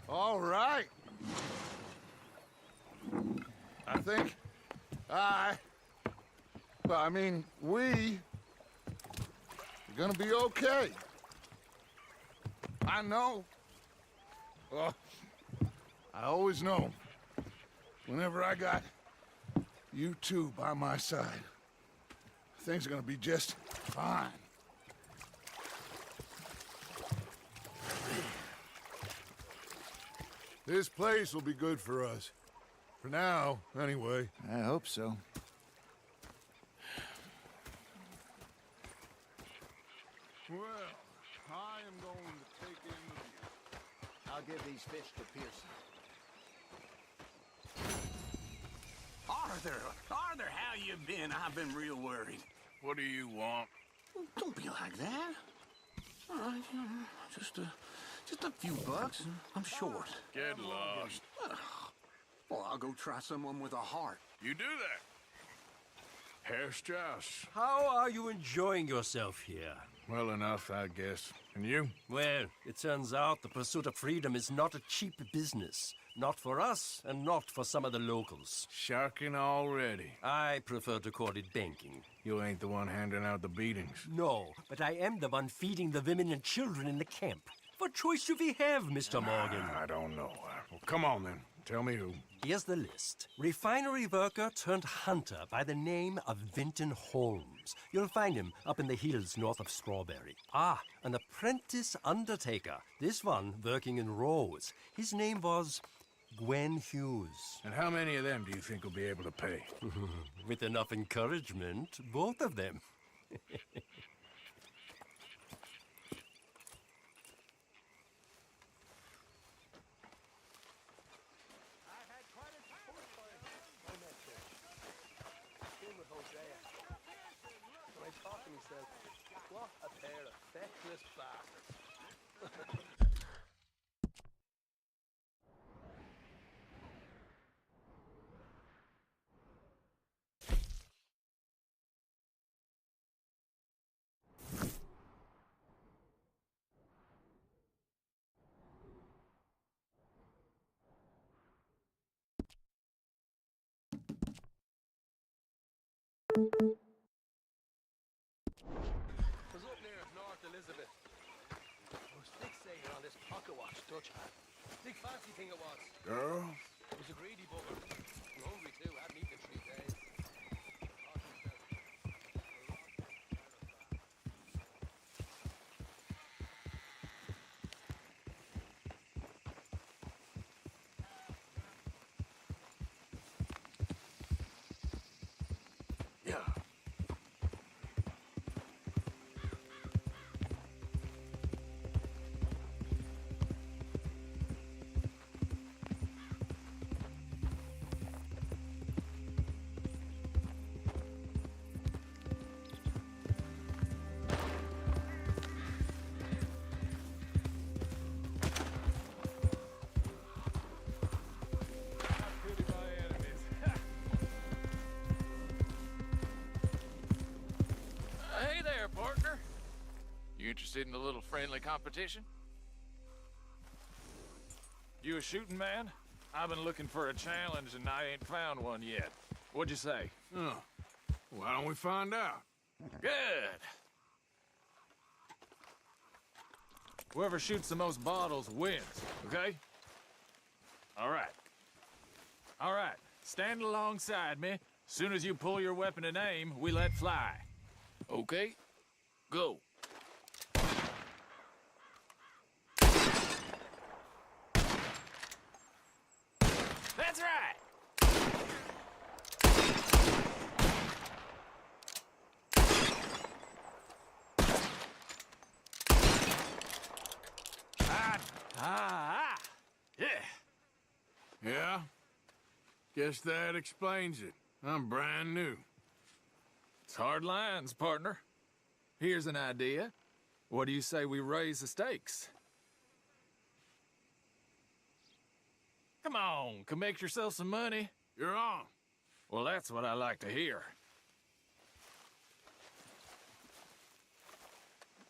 All right. I think we are gonna be okay. I know. Well, I always know. Whenever I got you two by my side, things are gonna be just fine. This place will be good for us. For now, anyway. I hope so. Well, I am going to take in the view. I'll give these fish to Pearson. Arthur, how you been? I've been real worried. What do you want? Don't be like that. All right, just a few bucks. I'm short. Get lost. Well, I'll go try someone with a heart. You do that. Herr Strauss. How are you enjoying yourself here? Well enough, I guess. And you? Well, it turns out the pursuit of freedom is not a cheap business. Not for us, and not for some of the locals. Sharking already. I prefer to call it banking. You ain't the one handing out the beatings. No, but I am the one feeding the women and children in the camp. What choice do we have, Mr. Morgan? I don't know. Well, come on, then. Tell me who. Here's the list. Refinery worker turned hunter by the name of Vinton Holmes. You'll find him up in the hills north of Strawberry. Ah, an apprentice undertaker. This one working in rows. His name was Gwen Hughes. And how many of them do you think will be able to pay? With enough encouragement, both of them. What a pair of feckless bastards. Was up near North Elizabeth. I was fixated on this pocket watch Dutch had. Big fancy thing it was. Girl? It was a greedy bugger. I'm hungry too. I hadn't eaten in 3 days. Yeah. Hey there, partner. You interested in a little friendly competition? You a shooting man? I've been looking for a challenge and I ain't found one yet. What'd you say? Oh. Why don't we find out? Good. Whoever shoots the most bottles wins, okay? All right. All right. Stand alongside me. Soon as you pull your weapon and aim, we let fly. Okay? Go. That's right! Yeah. Yeah? Guess that explains it. I'm brand new. It's hard lines, partner. Here's an idea. What do you say we raise the stakes? Come on, come make yourself some money. You're on. Well, that's what I like to hear.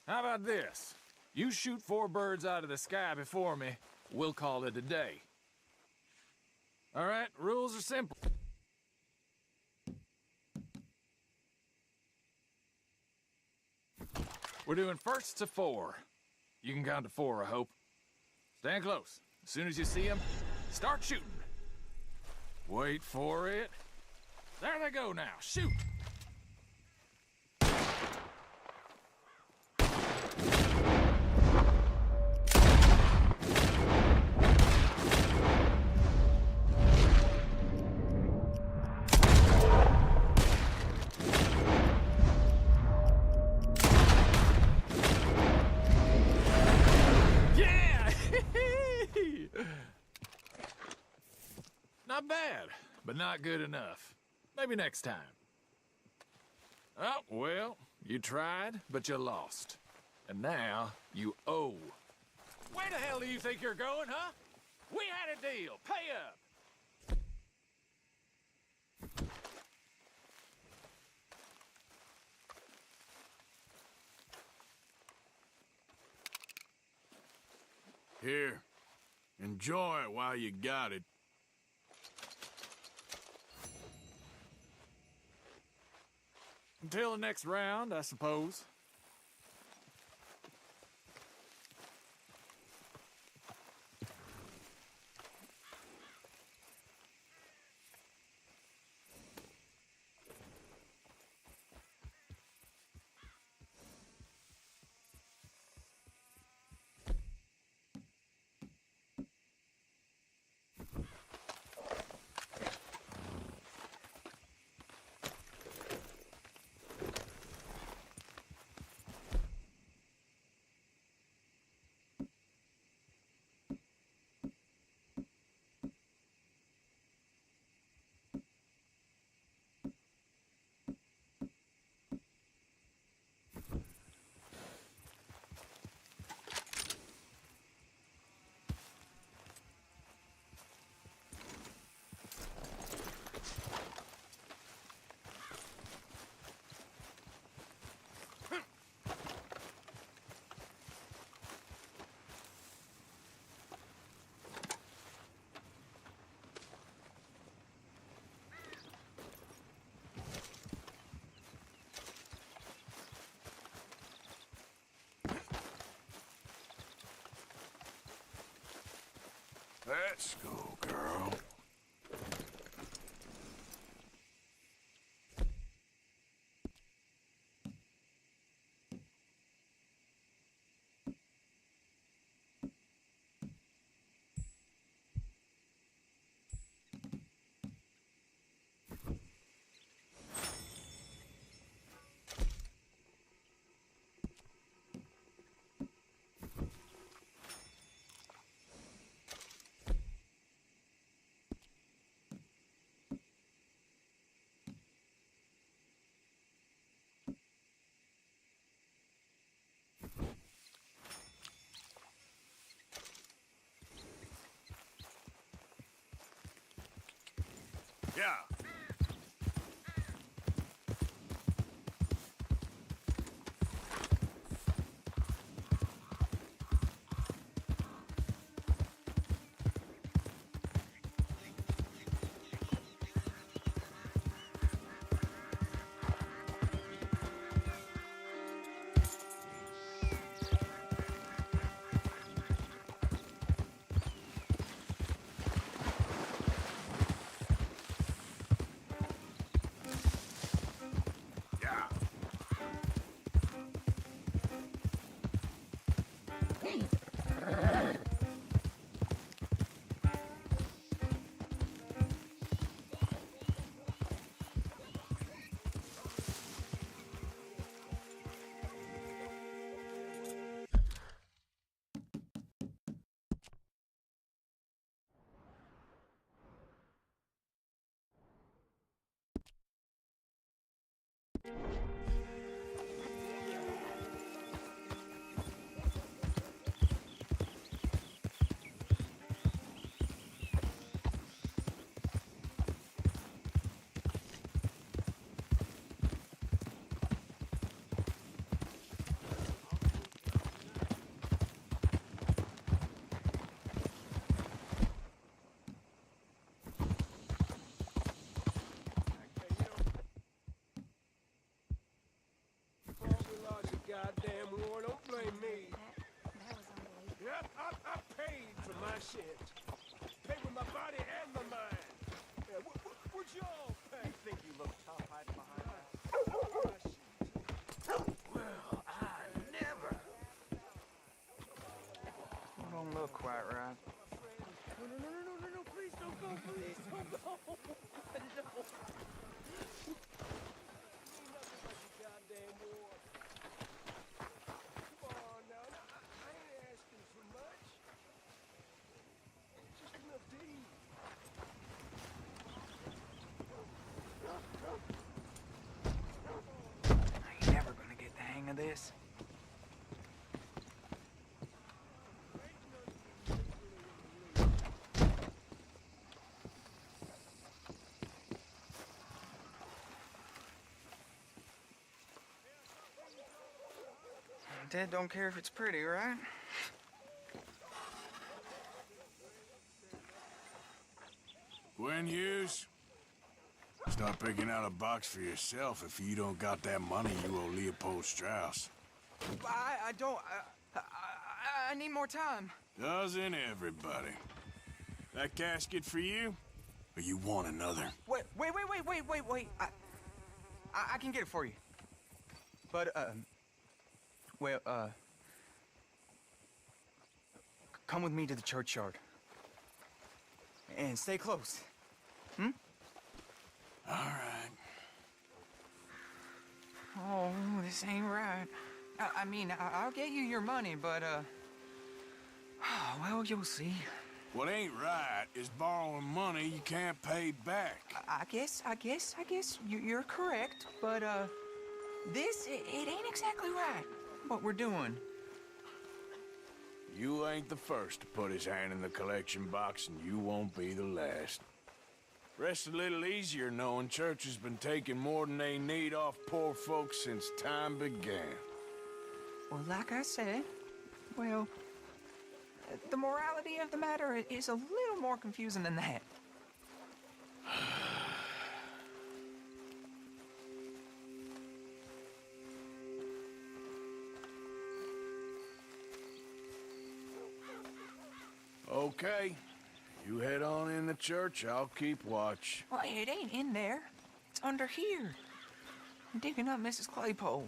How about this? You shoot 4 birds out of the sky before me, we'll call it a day. All right, rules are simple. We're doing first to 4. You can count to 4, I hope. Stand close. As soon as you see them, start shooting. Wait for it. There they go now. Shoot! Not bad, but not good enough. Maybe next time. Oh, well, you tried, but you lost. And now you owe. Where the hell do you think you're going, huh? We had a deal. Pay up. Here, enjoy it while you got it. Until the next round, I suppose. Let's go, girl. Yeah. Goddamn war, don't blame me. That was unbelievable. Yep, I paid for my shit. Paid with my body and my mind. Yeah, what'd y'all pay? You think you look tough hiding behind that? Well, I never. Don't look quite right. No, please don't go, please don't go. No. Goddamn war. Come on now, I ain't asking for much. Just enough to eat. this. Dad don't care if it's pretty, right? Gwen Hughes, start picking out a box for yourself if you don't got that money you owe Leopold Strauss. I don't... I need more time. Doesn't everybody? That casket for you? Or you want another? Wait. I can get it for you. But, well, come with me to the churchyard. And stay close. Hmm? All right. Oh, this ain't right. I mean, I'll get you your money, but, well, you'll see. What ain't right is borrowing money you can't pay back. I guess you're correct, but, this, it ain't exactly right, what we're doing. You ain't the first to put his hand in the collection box, and you won't be the last. Rests a little easier knowing church has been taking more than they need off poor folks since time began. Well, like I said, well, the morality of the matter is a little more confusing than that. Okay. You head on in the church, I'll keep watch. Well, it ain't in there. It's under here. I'm digging up Mrs. Claypole.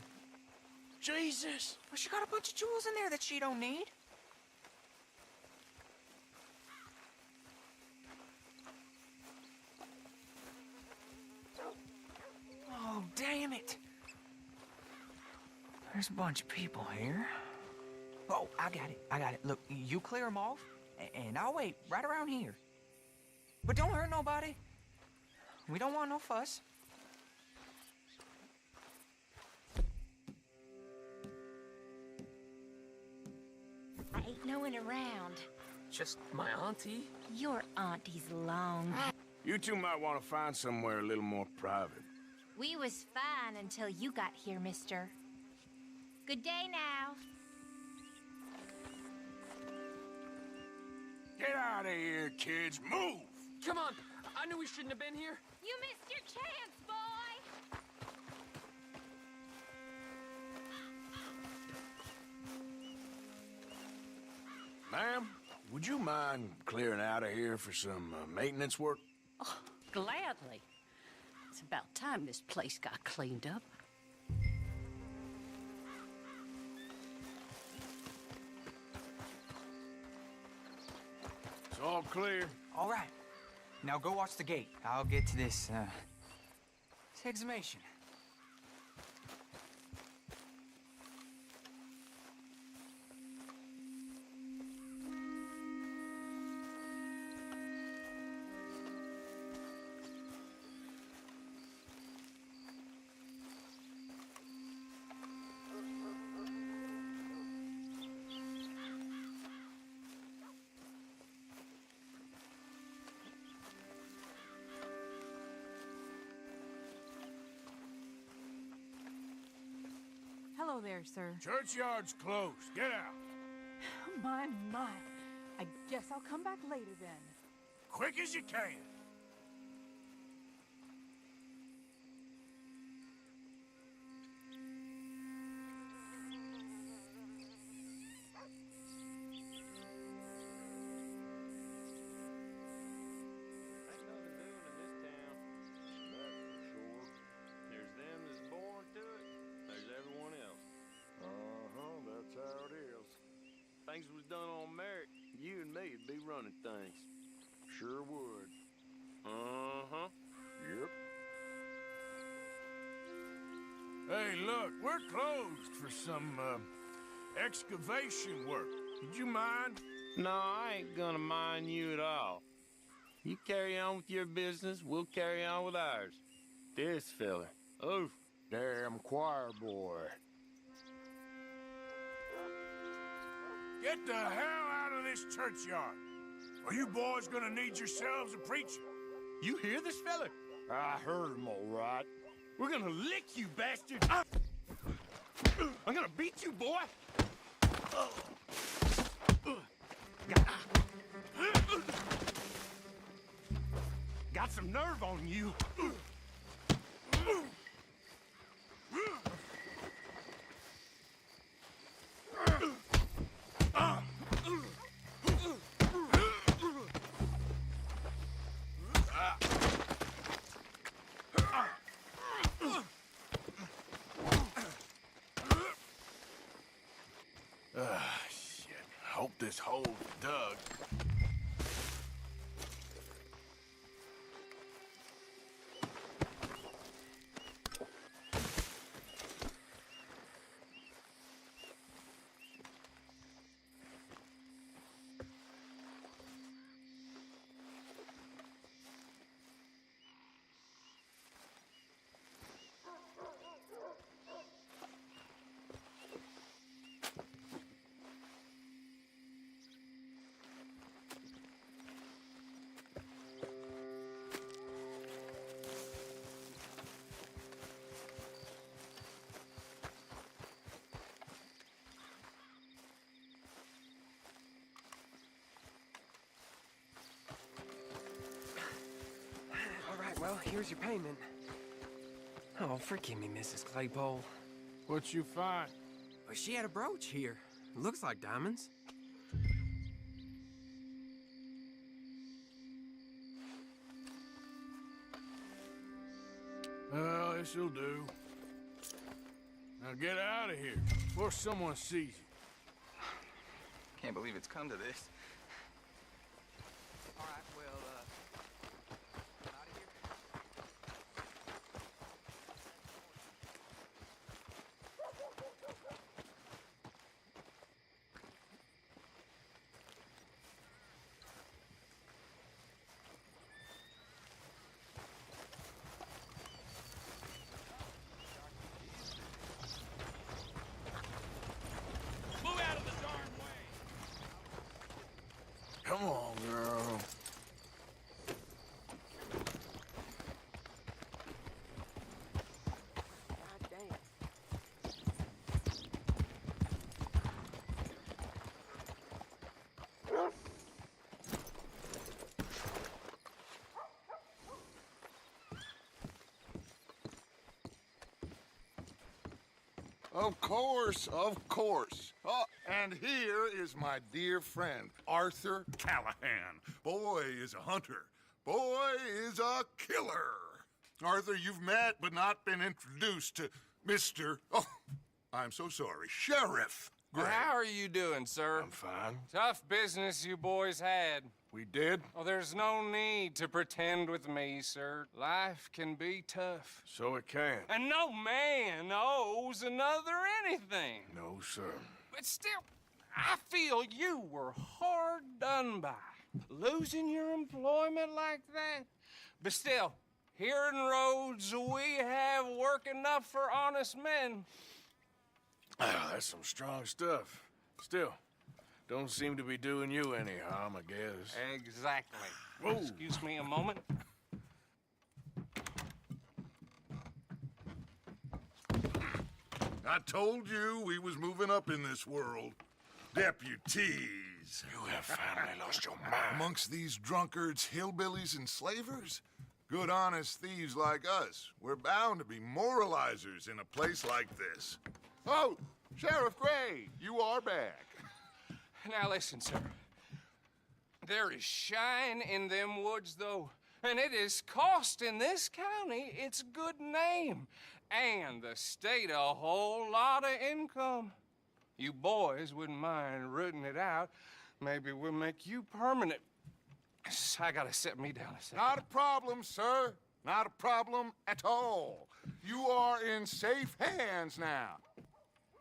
Jesus! Well, she got a bunch of jewels in there that she don't need. Oh, damn it. There's a bunch of people here. Oh, I got it. Look, you clear them off, and I'll wait right around here. But don't hurt nobody. We don't want no fuss. I ain't no one around. Just my auntie? Your auntie's long. You two might want to find somewhere a little more private. We was fine until you got here, mister. Good day now. Get out of here, kids. Move! Come on! I knew we shouldn't have been here. You missed your chance, boy! Ma'am, would you mind clearing out of here for some maintenance work? Oh, gladly. It's about time this place got cleaned up. It's all clear. All right. Now go watch the gate. I'll get to this exhumation. Hello there, sir. Churchyard's closed. Get out. My. I guess I'll come back later then. Quick as you can. Things was done on merit, you and me'd be running things. Sure would. Uh-huh. Yep. Hey, look, we're closed for some, excavation work. Would you mind? No, I ain't gonna mind you at all. You carry on with your business, we'll carry on with ours. This fella. Oof. Damn choir boy. Get the hell out of this churchyard. Are you boys gonna need yourselves a preacher? You hear this fella? I heard him all right. We're gonna lick you, bastard! I'm gonna beat you, boy! Got some nerve on you. Shit. Hope this hole's dug. Well, here's your payment. Oh, forgive me, Mrs. Claypole. What'd you find? Well, she had a brooch here. Looks like diamonds. Well, this'll do. Now get out of here before someone sees you. Can't believe it's come to this. All right, well, out of here. Move out of the darn way! Come on, girl. God damn. Of course, of course. Oh, and here is my dear friend, Arthur Callahan. Boy is a hunter. Boy is a killer. Arthur, you've met but not been introduced to Mr. Oh, I'm so sorry, Sheriff Gray. How are you doing, sir? I'm fine. Tough business you boys had. We did? Oh, there's no need to pretend with me, sir. Life can be tough. So it can. And no man owes another anything. No, sir. But still, I feel you were hard done by. Losing your employment like that. But still, here in Rhodes, we have work enough for honest men. Ah, that's some strong stuff. Still, don't seem to be doing you any harm, I guess. Exactly. Whoa. Excuse me a moment. I told you we was moving up in this world. Deputies. You have finally lost your mind. Amongst these drunkards, hillbillies, and slavers? Good, honest thieves like us. We're bound to be moralizers in a place like this. Oh, Sheriff Gray, you are back. Now listen, sir. There is shine in them woods, though, and it is costing this county its good name and the state a whole lot of income. You boys wouldn't mind rooting it out. Maybe we'll make you permanent. I gotta sit me down a second. Not a problem, sir. Not a problem at all. You are in safe hands now.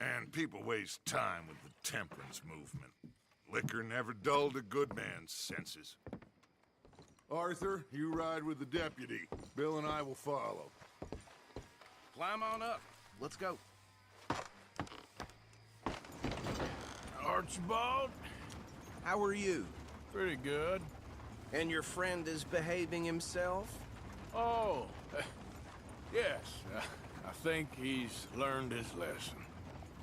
And people waste time with the temperance movement. Liquor never dulled a good man's senses. Arthur, you ride with the deputy. Bill and I will follow. Climb on up. Let's go. Archibald? How are you? Pretty good. And your friend is behaving himself? Oh, yes. I think he's learned his lesson.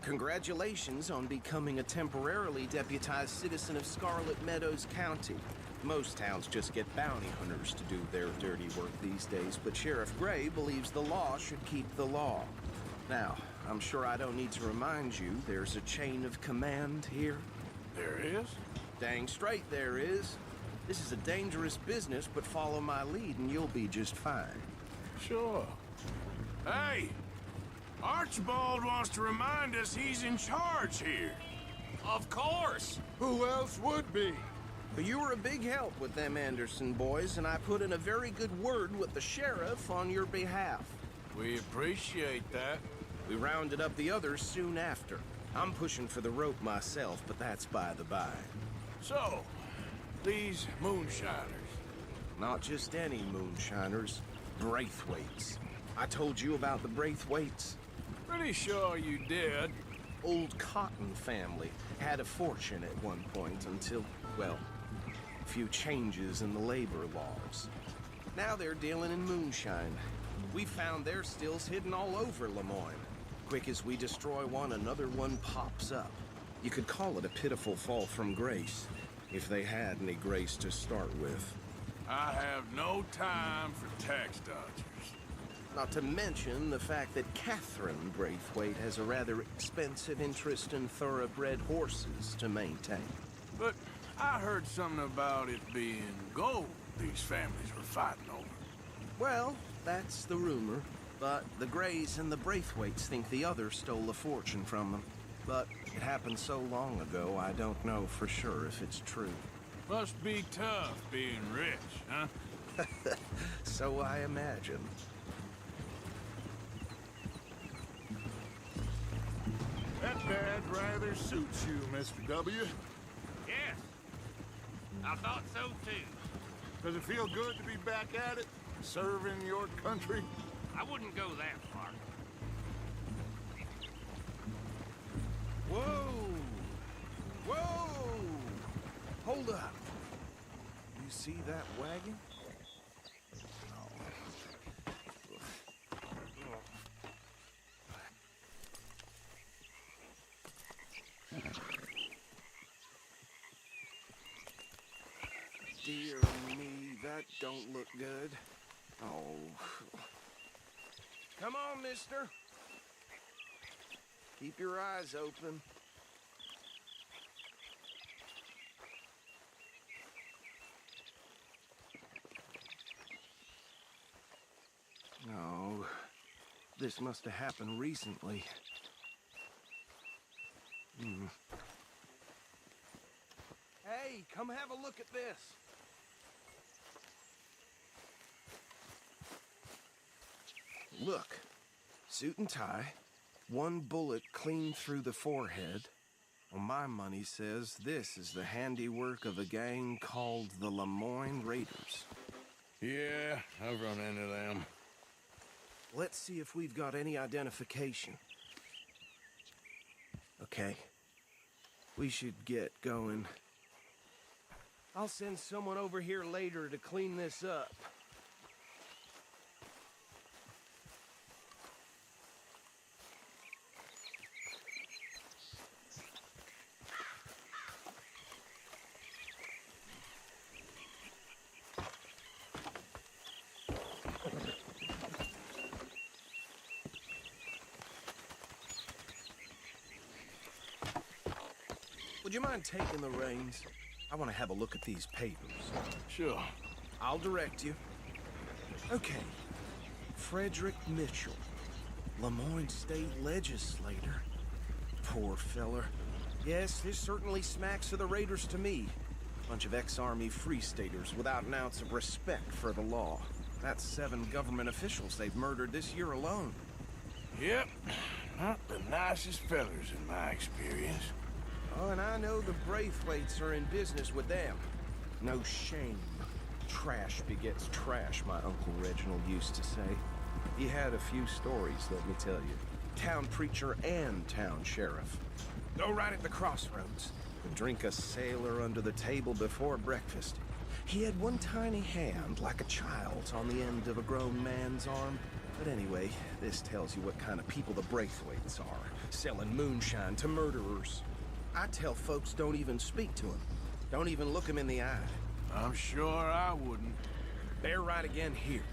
Congratulations on becoming a temporarily deputized citizen of Scarlet Meadows County. Most towns just get bounty hunters to do their dirty work these days, but Sheriff Gray believes the law should keep the law. Now, I'm sure I don't need to remind you there's a chain of command here. There is? Dang straight there is. This is a dangerous business, but follow my lead and you'll be just fine. Sure. Hey! Archibald wants to remind us he's in charge here. Of course! Who else would be? But you were a big help with them Anderson boys, and I put in a very good word with the sheriff on your behalf. We appreciate that. We rounded up the others soon after. I'm pushing for the rope myself, but that's by the by. So, these moonshiners. Not just any moonshiners. Braithwaites. I told you about the Braithwaites? Pretty sure you did. Old Cotton family had a fortune at one point until, well, a few changes in the labor laws. Now they're dealing in moonshine. We found their stills hidden all over Lemoyne. Quick as we destroy one, another one pops up. You could call it a pitiful fall from grace, if they had any grace to start with. I have no time for tax dodgers. Not to mention the fact that Catherine Braithwaite has a rather expensive interest in thoroughbred horses to maintain. But I heard something about it being gold these families were fighting over. Well, that's the rumor. But the Grays and the Braithwaites think the other stole a fortune from them. But it happened so long ago, I don't know for sure if it's true. Must be tough being rich, huh? So I imagine. That badge rather suits you, Mr. W. Yes. I thought so, too. Does it feel good to be back at it? Serving your country? I wouldn't go that far. Whoa! Whoa! Hold up. You see that wagon? Dear me, that don't look good. Oh. Come on, mister. Keep your eyes open. No. This must have happened recently. Hey, come have a look at this. Look, suit and tie, one bullet clean through the forehead. Well, my money says this is the handiwork of a gang called the Lemoyne Raiders. Yeah, I've run into them. Let's see if we've got any identification. Okay. We should get going. I'll send someone over here later to clean this up. Would you mind taking the reins? I want to have a look at these papers. Sure. I'll direct you. Okay. Frederick Mitchell, Lemoyne State Legislator. Poor feller. Yes, this certainly smacks of the Raiders to me. Bunch of ex-Army Free Staters without an ounce of respect for the law. That's 7 government officials they've murdered this year alone. Yep. Not the nicest fellers in my experience. Oh, and I know the Braithwaites are in business with them. No shame. Trash begets trash, my Uncle Reginald used to say. He had a few stories, let me tell you. Town preacher and town sheriff. Go right at the crossroads and drink a sailor under the table before breakfast. He had one tiny hand, like a child's, on the end of a grown man's arm. But anyway, this tells you what kind of people the Braithwaites are, selling moonshine to murderers. I tell folks don't even speak to him. Don't even look him in the eye. I'm sure I wouldn't. They're right again here.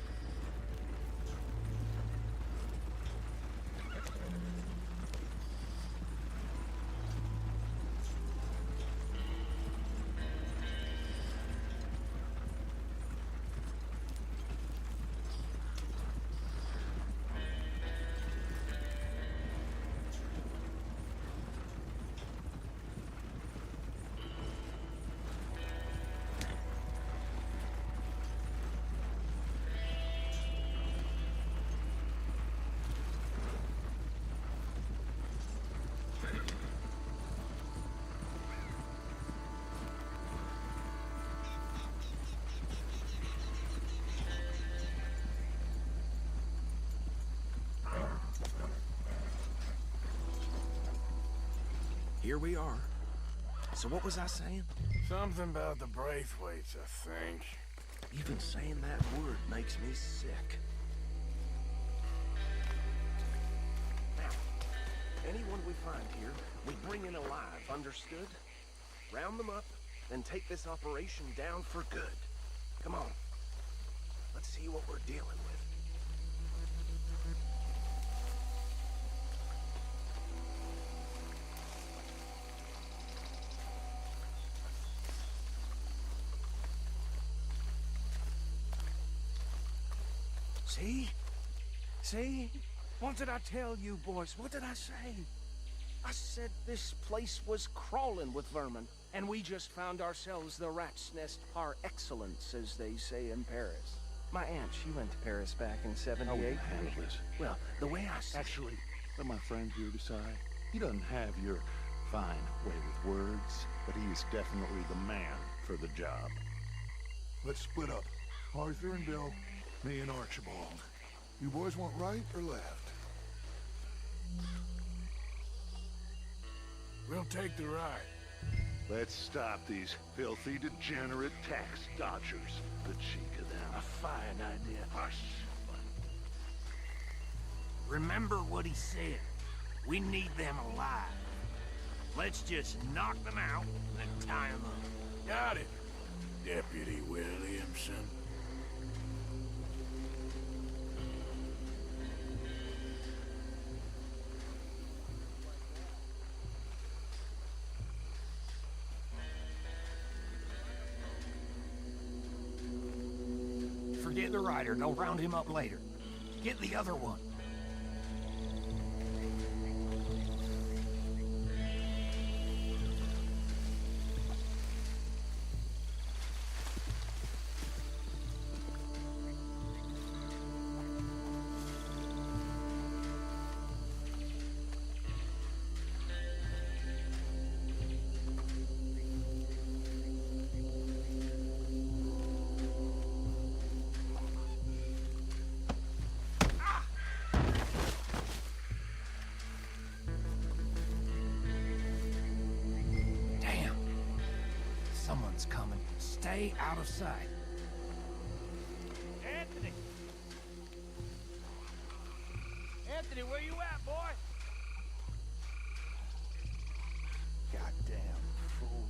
Here we are. So what was I saying? Something about the Braithwaites, I think. Even saying that word makes me sick. Now, anyone we find here, we bring in alive, understood? Round them up, then take this operation down for good. Come on. Let's see what we're dealing with. See? See? What did I tell you, boys? What did I say? I said this place was crawling with vermin, and we just found ourselves the rat's nest par excellence, as they say in Paris. My aunt, she went to Paris back in '78. I wouldn't handle this. Well, the way I see Actually, let my friend here decide. He doesn't have your fine way with words, but he is definitely the man for the job. Let's split up. Arthur and Bill, me and Archibald. You boys want right or left? We'll take the right. Let's stop these filthy, degenerate tax dodgers. The cheek of them. A fine idea. Hush. Remember what he said. We need them alive. Let's just knock them out and tie them up. Got it, Deputy Williamson. Forget the rider. Go round him up later. Get the other one. Someone's coming. Stay out of sight. Anthony! Anthony, where you at, boy? Goddamn fool.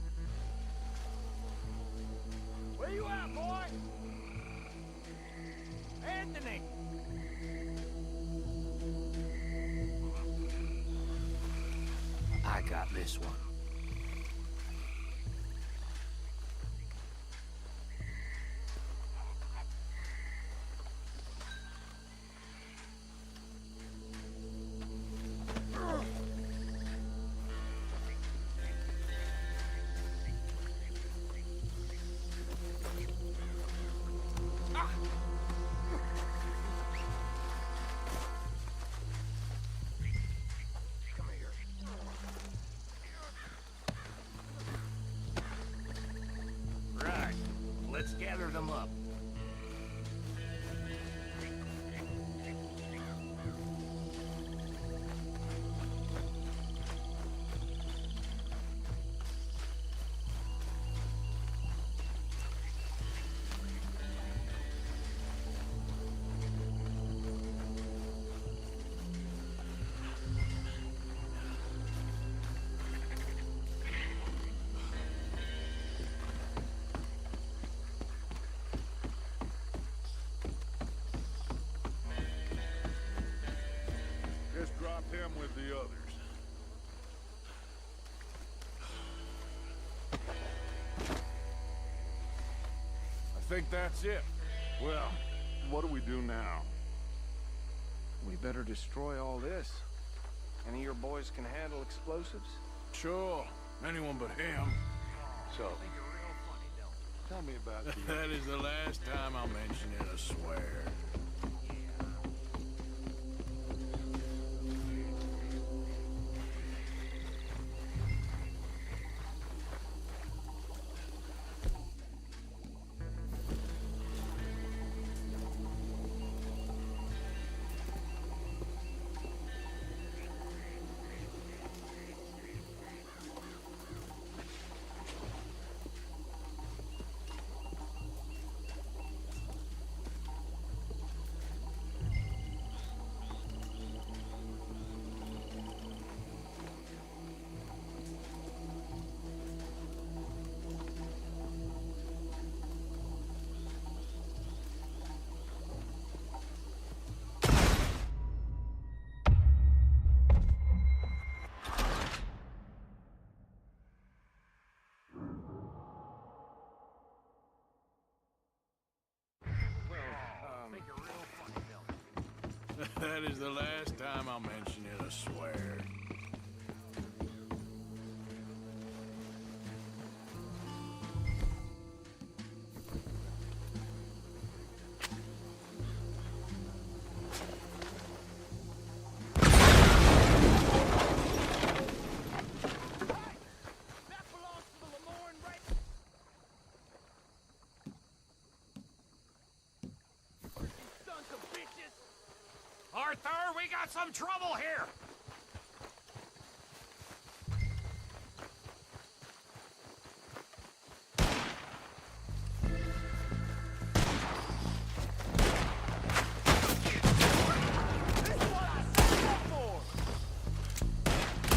Where you at, boy? Anthony! I got this one. think that's it. Well, what do we do now? We better destroy all this. Any of your boys can handle explosives? Sure. Anyone but him. So, tell me about the... That is the last time I'll mention it, I swear. That is the last time I'll mention it, I swear. Arthur, we got some trouble here!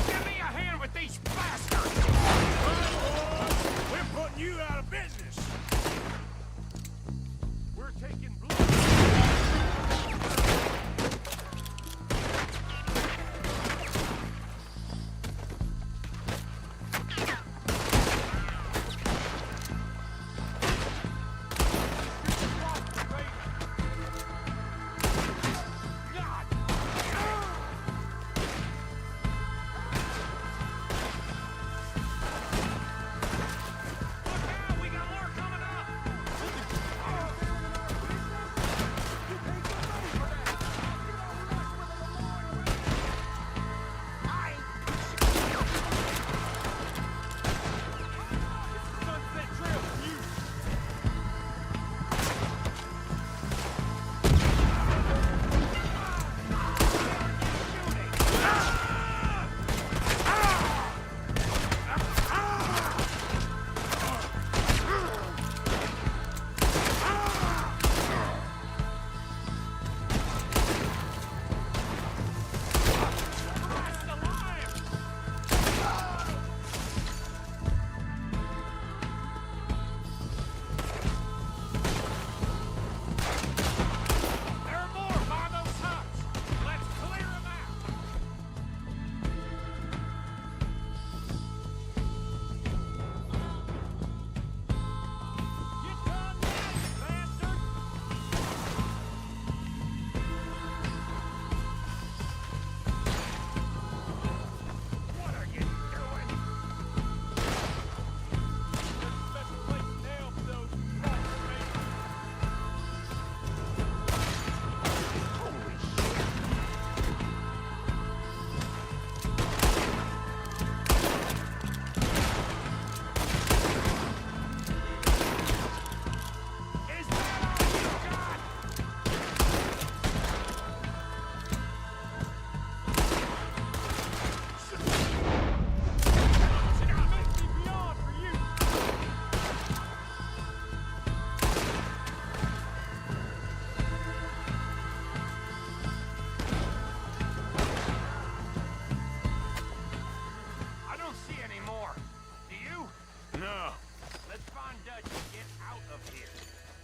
Give me a hand with these bastards! We're putting you out of business! We're taking blood!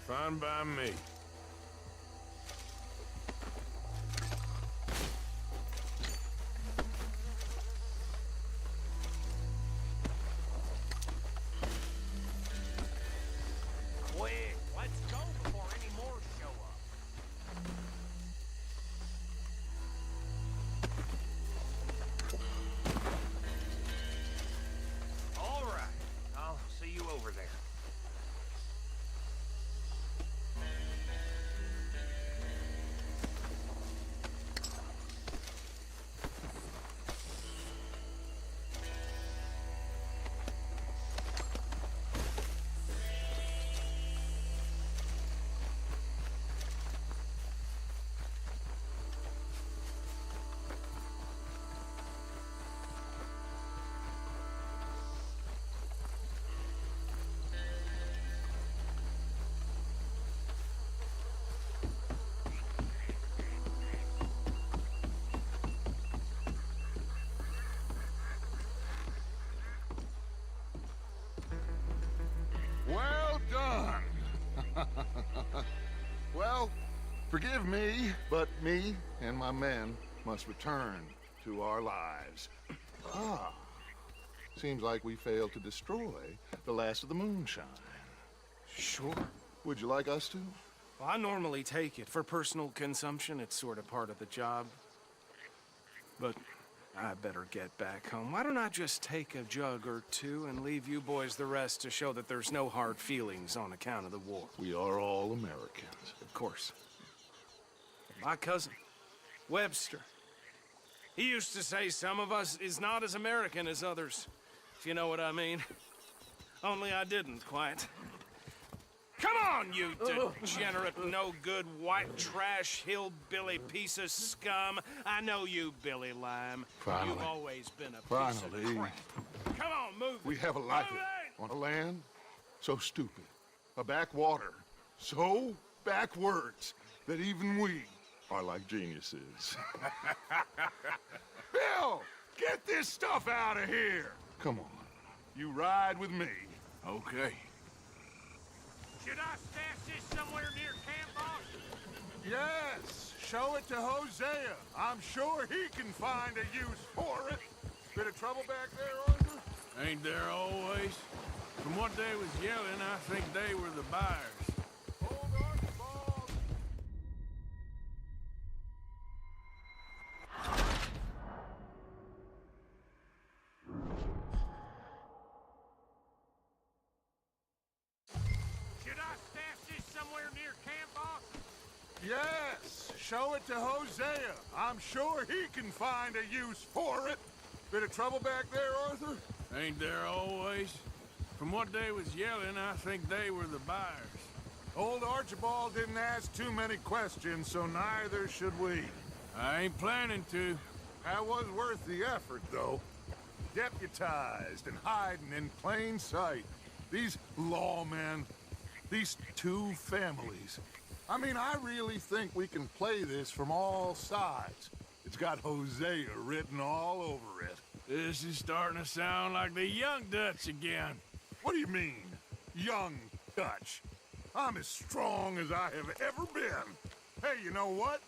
Fine by me. Quick, let's Forgive me, but me and my men must return to our lives. Ah. Seems like we failed to destroy the last of the moonshine. Sure. Would you like us to? Well, I normally take it. For personal consumption, it's sort of part of the job. But I better get back home. Why don't I just take a jug or two and leave you boys the rest to show that there's no hard feelings on account of the war? We are all Americans. Of course. My cousin, Webster, he used to say some of us is not as American as others, if you know what I mean. Only I didn't quite. Come on, you degenerate, no-good, white trash, hillbilly piece of scum. I know you, Billy Lime. Finally. You've always been a piece of Finally. crap. Come on, move it. We have a life on a land so stupid, a backwater so backwards that even we are like geniuses. Bill, get this stuff out of here. Come on, you ride with me. Okay. Should I stash this somewhere near camp, boss? Yes, show it to Hosea. I'm sure he can find a use for it. Bit of trouble back there, Arthur? Ain't there always? From what they was yelling, I think they were the buyers. Should I stash this somewhere near camp, boss? Yes, show it to Hosea. I'm sure he can find a use for it. Bit of trouble back there, Arthur? Ain't there always? From what they was yelling, I think they were the buyers. Old Archibald didn't ask too many questions, so neither should we. I ain't planning to. That was worth the effort, though. Deputized and hiding in plain sight. These lawmen, these two families. I mean, I really think we can play this from all sides. It's got Hosea written all over it. This is starting to sound like the Young Dutch again. What do you mean, Young Dutch? I'm as strong as I have ever been. Hey, you know what?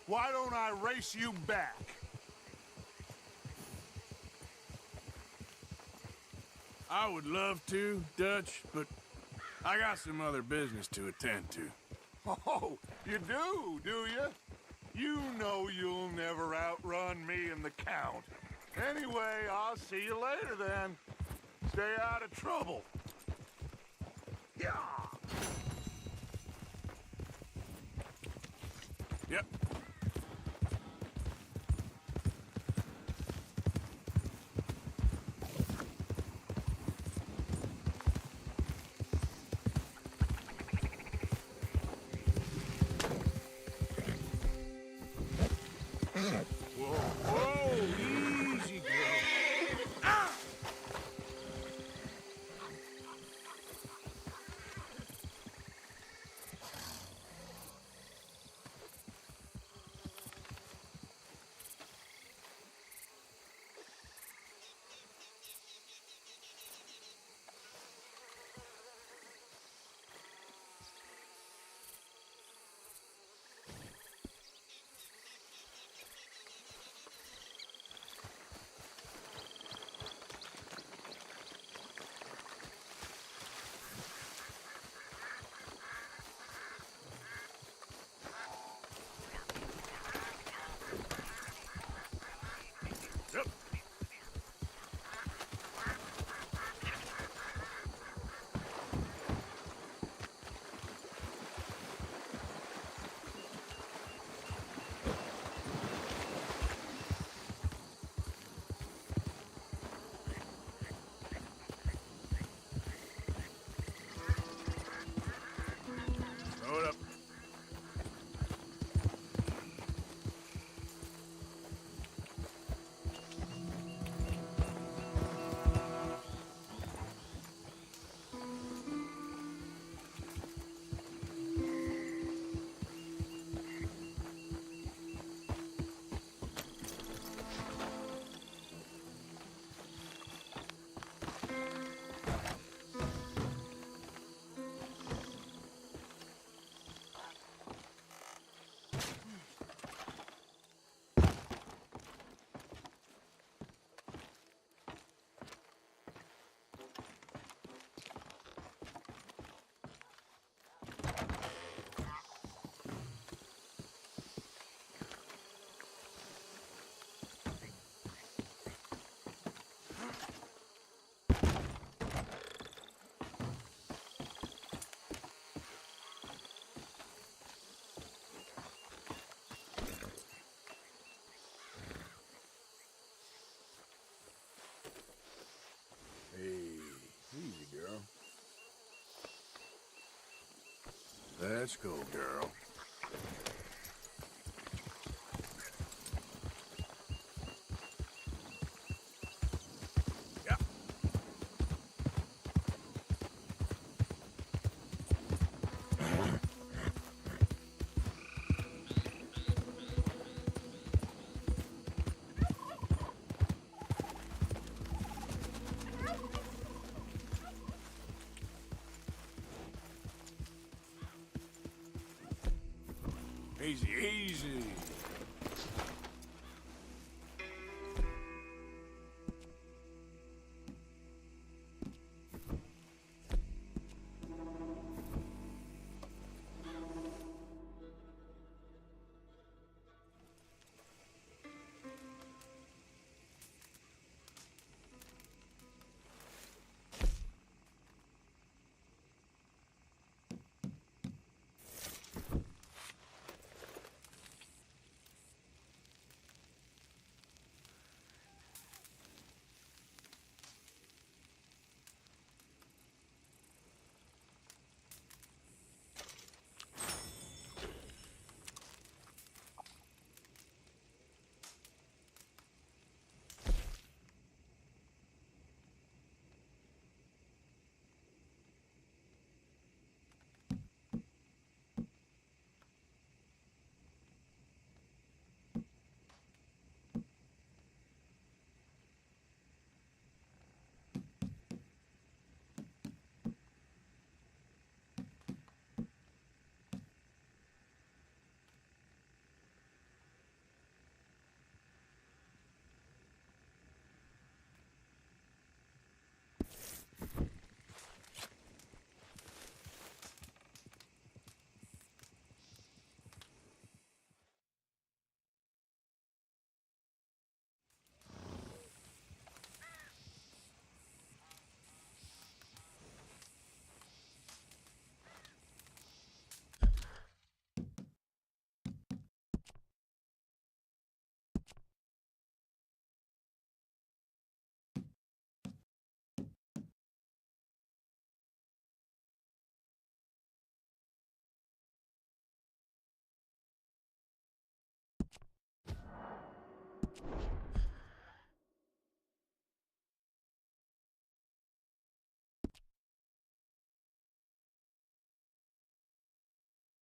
Why don't I race you back? I would love to, Dutch, but I got some other business to attend to. Oh, you do you? You know you'll never outrun me and the Count. Anyway, I'll see you later then. Stay out of trouble. Yeah. Yep. Whoa, easy, girl. Ah! Let's go, girl. Easy, easy.